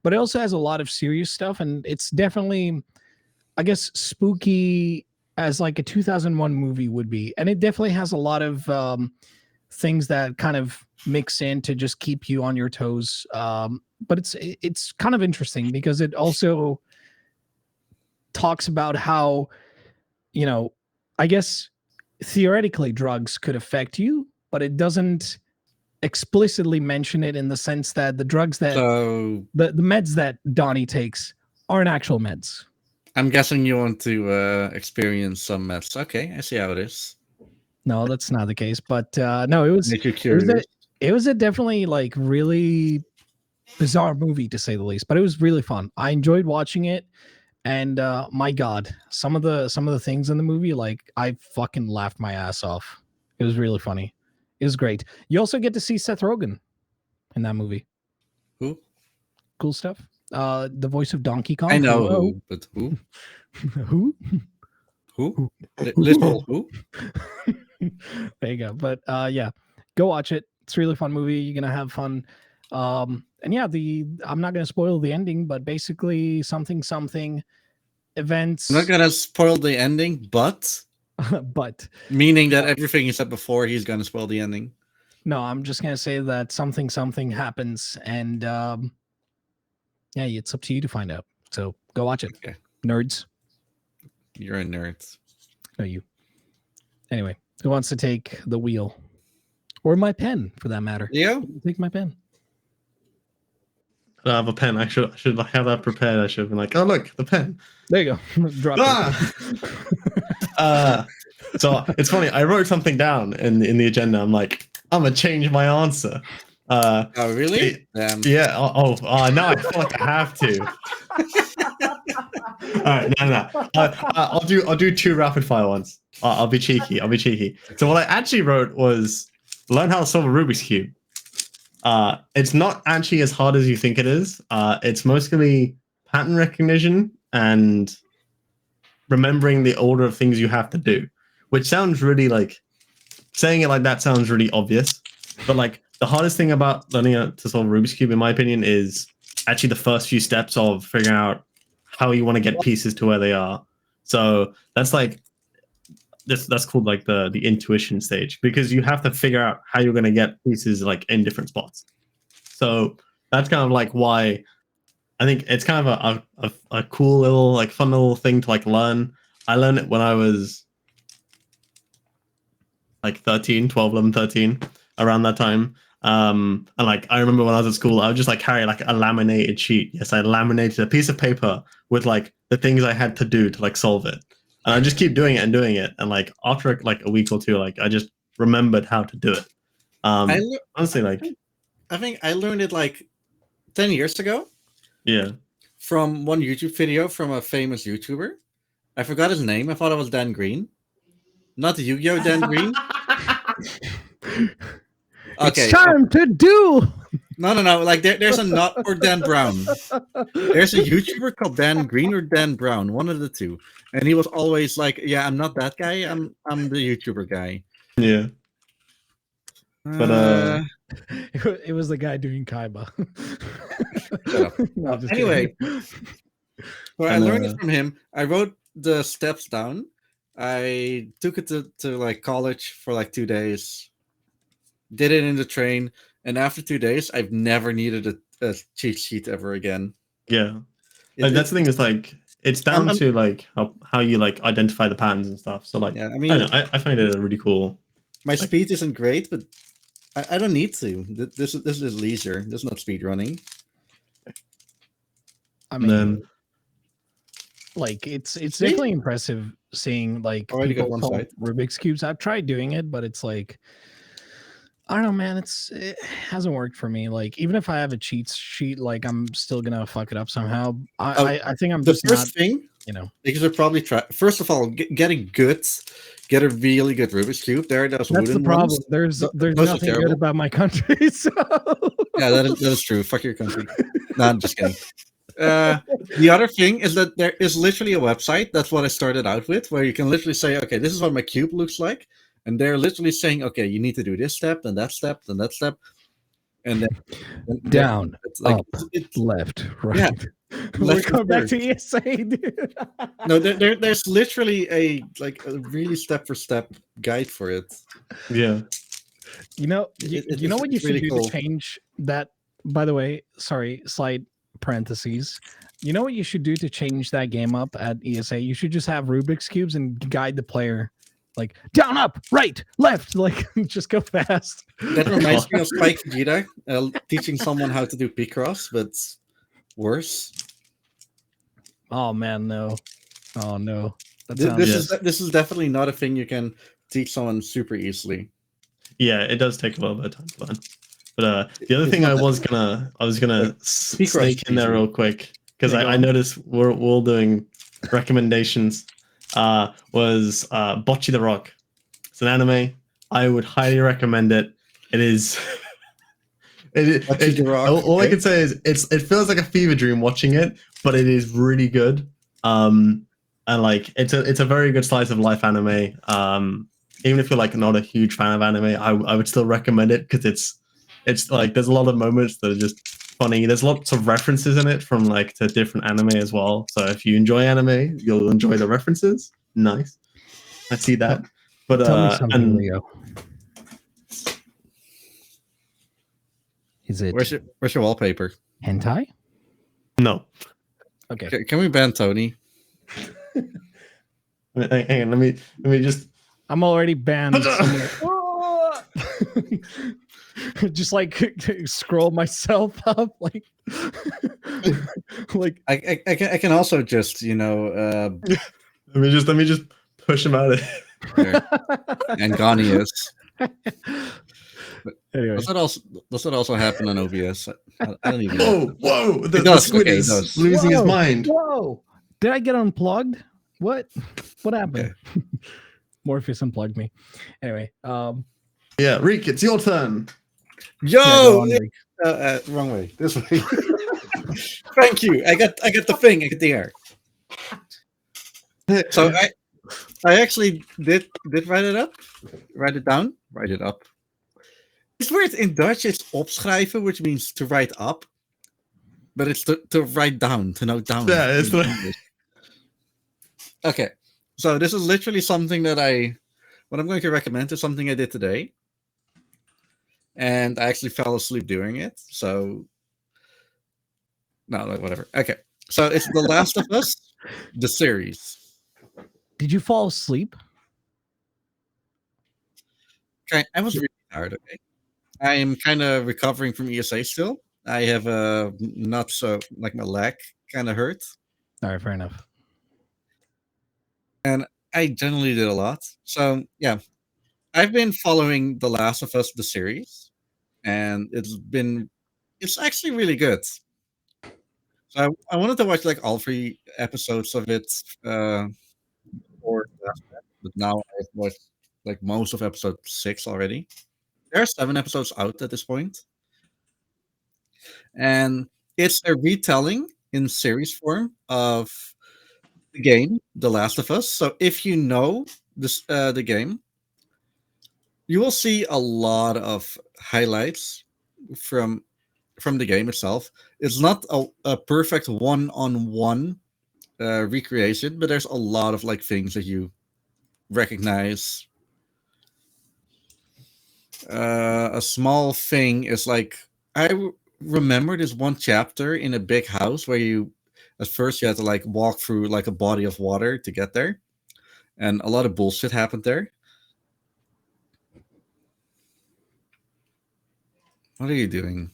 but it also has a lot of serious stuff, and it's definitely, I guess, spooky as like a 2001 movie would be, and it definitely has a lot of things that kind of mix in to just keep you on your toes. But it's kind of interesting because it also talks about how, you know, I guess theoretically drugs could affect you, but it doesn't explicitly mention it in the sense that the drugs that So the meds that Donnie takes aren't actual meds. I'm guessing you want to experience some mess. Okay, I see how it is. No, that's not the case. But no, it was Make you it was curious. it was a definitely like really bizarre movie to say the least, but it was really fun. I enjoyed watching it, and my God, some of the things in the movie, like I fucking laughed my ass off. It was really funny. It was great. You also get to see Seth Rogen in that movie. Who? Cool stuff. The voice of Donkey Kong. I know Hello. who, but who? Who? Who? Little who? There you go. But yeah, go watch it. It's a really fun movie. You're gonna have fun. And yeah, I'm not gonna spoil the ending, but basically something events. I'm not gonna spoil the ending, but But meaning that everything you said before, he's gonna spoil the ending. no, I'm just gonna say that something happens, and yeah, it's up to you to find out. So go watch it, Okay. nerds. You're a nerd. No, you. Anyway, who wants to take the wheel, or my pen for that matter? Leo? Take my pen. I have a pen. I should have that prepared. I should have been like, oh look, the pen. There you go. Drop it. So it's funny. I wrote something down in the agenda. I'm like, I'm gonna change my answer. Oh really? Yeah. Now I feel like I have to. All right, no. I'll do 2 rapid fire ones. I'll be cheeky. So what I actually wrote was learn how to solve a Rubik's cube. It's not actually as hard as you think it is. It's mostly pattern recognition and remembering the order of things you have to do, which sounds really like saying it like that sounds really obvious. But like the hardest thing about learning how to solve a Rubik's cube, in my opinion, is actually the first few steps of figuring out how you want to get pieces to where they are. So that's like that's called like the intuition stage, because you have to figure out how you're going to get pieces like in different spots. So that's kind of like why I think it's kind of a cool little like fun little thing to like learn. I learned it when I was like 13, 12, 11, 13, around that time. And like I remember when I was at school, I would just like carry like a laminated sheet. Yes, I laminated a piece of paper with like the things I had to do to like solve it. And I just keep doing it and doing it. And like after like a week or two, like I just remembered how to do it. Honestly, like I think I learned it like 10 years ago. Yeah. From one YouTube video from a famous YouTuber. I forgot his name. I thought it was Dan Green. Not the Yu-Gi-Oh! Dan Green. Okay. It's time to do. No. Like there's a not for Dan Brown. There's a YouTuber called Dan Green or Dan Brown, one of the two. And he was always like, "Yeah, I'm not that guy. I'm the YouTuber guy." Yeah. But it was the guy doing Kaiba. No, anyway, so I learned it from him. I wrote the steps down. I took it to like college for like 2 days. Did it in the train, and after 2 days, I've never needed a cheat sheet ever again. Yeah, that's the thing. Is like it's down to like how you like identify the patterns and stuff. So like, yeah, I mean, I find it really cool. My speed isn't great, but I don't need to. This is leisure. This is not speed running. I mean, like it's definitely impressive seeing like people solve Rubik's cubes. I've tried doing it, but it's like I don't know, man. It hasn't worked for me. Like even if I have a cheat sheet, like I'm still gonna fuck it up somehow. I think I'm the just first not, thing. You know, because I probably try. First of all, get a really good Rubik's cube. That's the problem. Ones. There's nothing good about my country. So yeah, that is true. Fuck your country. No, I'm just kidding. The other thing is that there is literally a website. That's what I started out with, where you can literally say, okay, this is what my cube looks like. And they're literally saying, okay, you need to do this step, then that step, then that step. And then down, like, up, left, right. Yeah. We're going back to ESA, dude. No, there's literally a really step-for-step guide for it. Yeah. You know what you should really do to change that? By the way, sorry, slide parentheses. You know what you should do to change that game up at ESA? You should just have Rubik's cubes and guide the player. Like down, up, right, left, like just go fast. That reminds me of Spike Vegeta teaching someone how to do Picross, but worse. Oh man, no! Oh no! This is definitely not a thing you can teach someone super easily. Yeah, it does take a little bit of time to learn. But the other thing I was gonna sneak in there real quick, because I noticed we're all doing recommendations. Was Bocce the Rock. It's an anime. I would highly recommend it. It is. All I can say is it feels like a fever dream watching it, but it is really good. And like it's a very good slice of life anime. Even if you're like not a huge fan of anime, I would still recommend it, because it's like there's a lot of moments that are just funny. There's lots of references in it from like to different anime as well. So if you enjoy anime, you'll enjoy the references. Nice, I see that. But tell me something, Leo. Is it? Where's your wallpaper? Hentai? No. Okay. Can we ban Tony? Hang on. Let me just. I'm already banned. Just like scroll myself up, like I can also just let me just push him out of here. And gone he is. Anyway. Does that also happen on OBS? I don't even know. Whoa! The squid is losing his mind. Whoa! Did I get unplugged? What happened? Okay. Morpheus unplugged me. Anyway, yeah, Riek, it's your turn. Yo, wrong way. This way. Thank you. I got the thing. I got the air. So I actually did write it up. Write it down. Write it up. This word in Dutch is opschrijven, which means to write up. but it's to write down, to note down. Yeah, it's in like- English. Okay, so this is literally something that what I'm going to recommend is something I did today, and I actually fell asleep doing it. So no, whatever. Okay, so it's The Last of Us, the series. Did you fall asleep? Okay, I was really tired. Okay, I am kind of recovering from ESA still. I have not so like my leg kind of hurt, All right, fair enough. and I generally did a lot. So yeah, I've been following The Last of Us the series, and it's actually really good. So I wanted to watch like all 3 episodes of it before last night, but now I've watched like most of episode 6 already. There are 7 episodes out at this point, and it's a retelling in series form of the game The Last of Us. So if you know the game, you will see a lot of highlights from the game itself. It's not a perfect one-on-one recreation, but there's a lot of like things that you recognize. A small thing is like remember this one chapter in a big house where you at first you had to like walk through like a body of water to get there, and a lot of bullshit happened there. What are you doing?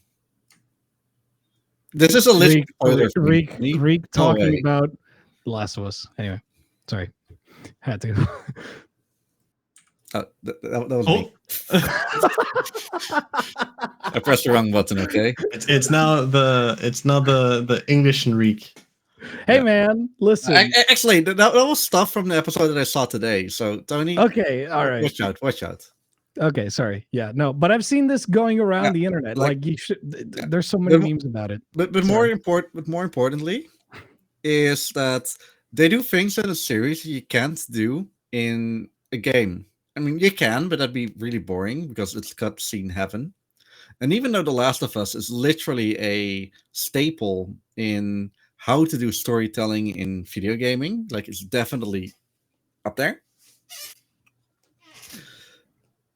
This is a list of spoilers. Riek No talking way. about The Last of Us. Anyway, sorry, had to. That was Oh, me. I pressed the wrong button. Okay. it's now the English and Riek. Hey Yeah. man, listen. Actually, that was stuff from the episode that I saw today. So Tony, Okay, all right. watch out. Okay, sorry. Yeah, no, but I've seen this going around Yeah, the internet. like- Like you should. There's so many But- memes about it. But Sorry. more importantly, is that they do things in a series you can't do in a game. I mean, you can, but that'd be really boring because it's cutscene heaven. And even though The Last of Us is literally a staple in how to do storytelling in video gaming, like it's definitely up there.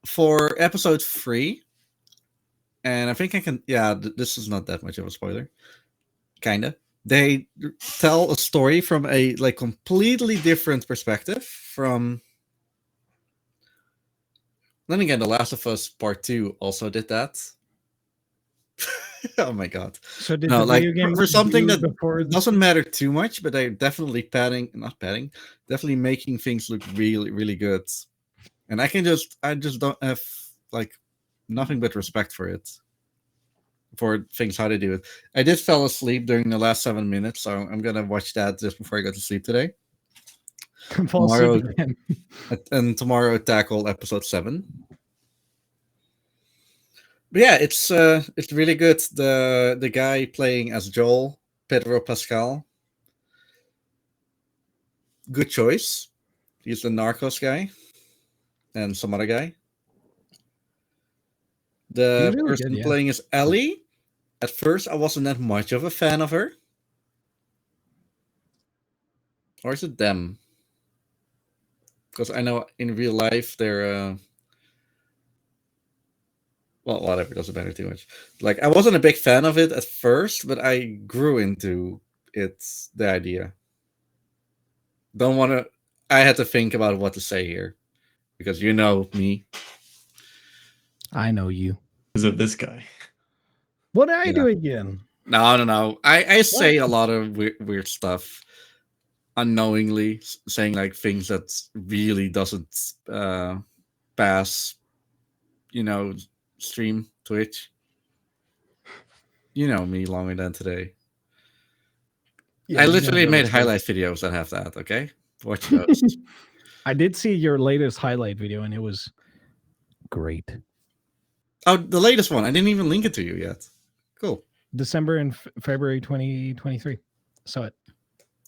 For episode 3, and I think I can, yeah, this is not that much of a spoiler. Kinda. They tell a story from a like completely different perspective from. Then again, The Last of Us Part 2 also did that. Oh my god. So did No, the like video game for something do that before doesn't matter too much, but they're definitely definitely making things look really, really good. And I just don't have like nothing but respect for it. For things how to do it. I did fall asleep during the last 7 minutes, so I'm gonna watch that just before I go to sleep today. fall asleep again? And tomorrow tackle episode 7. But yeah, it's really good. The guy playing as Joel, Pedro Pascal. Good choice. He's the Narcos guy. And some other guy. The He's really person good, yeah. playing is Ellie. At first, I wasn't that much of a fan of her. Or is it them? Because I know in real life they're well, whatever, doesn't matter too much. Like I wasn't a big fan of it at first, but I grew into the idea. Don't want to. I had to think about what to say here because you know me. I know you. Is it this guy? What did I Yeah. do again? No. I say a lot of weird stuff unknowingly, saying like things that really doesn't pass. Stream Twitch. You know me longer than today. Yeah, I you literally never made understood. highlight videos that have that. Okay, watch those. I did see your latest highlight video, and it was great. Oh, the latest one. I didn't even link it to you yet. Cool. December and February 2023. Saw it.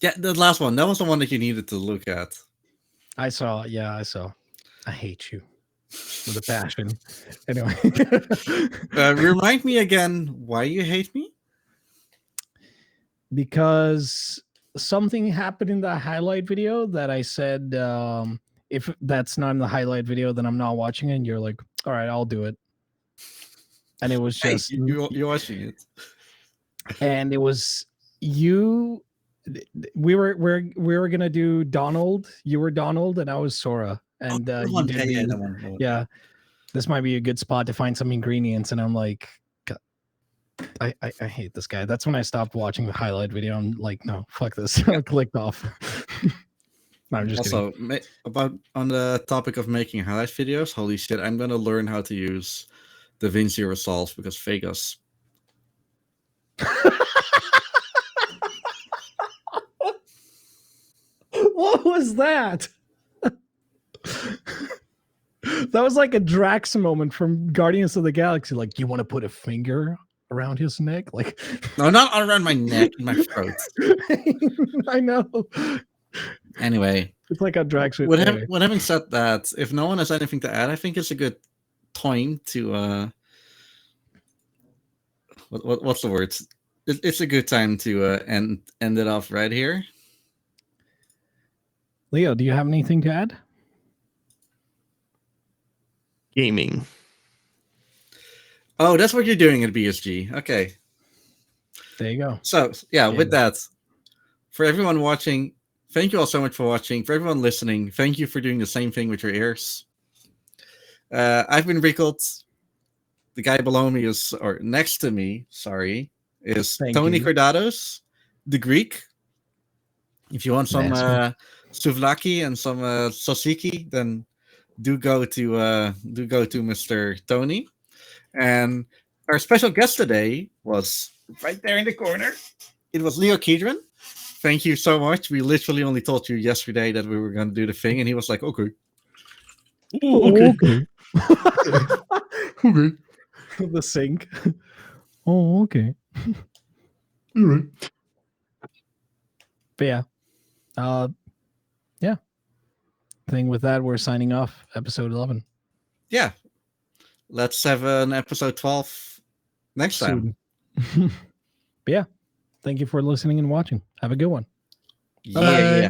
Yeah, the last one. That was the one that you needed to look at. I saw. Yeah, I saw. I hate you with a passion. Anyway, Remind me again why you hate me. because something happened in the highlight video that I said, if that's not in the highlight video, then I'm not watching it. And you're like, all right, I'll do it. And it was Hey, just, you're watching it. and it was you. We were gonna do Donald. You were Donald, and I was Sora. And that you one. did Yeah, the that one. yeah. This might be a good spot to find some ingredients, and I'm like, I hate this guy. That's when I stopped watching the highlight video. I'm like, no, fuck this. I clicked off. No, I'm just kidding. Also, about on the topic of making highlight videos, holy shit, I'm gonna learn how to use DaVinci Resolve because Vegas. What was that? That was like a Drax moment from Guardians of the Galaxy. Like, you want to put a finger around his neck? Like, No, not around my neck, my throat. I know. Anyway, It's like a Drax. with having said that, if no one has anything to add, I think it's a good time to what's the word? It's a good time to end it off right here. Leo, do you have anything to add? Gaming. Oh, that's what you're doing at BSG. Okay. There you go. So yeah, with that, for everyone watching, thank you all so much for watching. For everyone listening, thank you for doing the same thing with your ears. I've been Riekelt. The guy below me is, or next to me, sorry, is Tony Cordados, the Greek. If you want some souvlaki and some tzatziki, then do go to Mr. Tony. And our special guest today was right there in the corner. It was LeoKeidran. Thank you so much. We literally only told you yesterday that we were going to do the thing, and he was like, "Okay, okay." Okay. The sink. Oh, okay. All right. But yeah. Yeah. Thing with that, we're signing off episode 11. Yeah. Let's have an episode 12 next time. But yeah. Thank you for listening and watching. Have a good one. Yeah.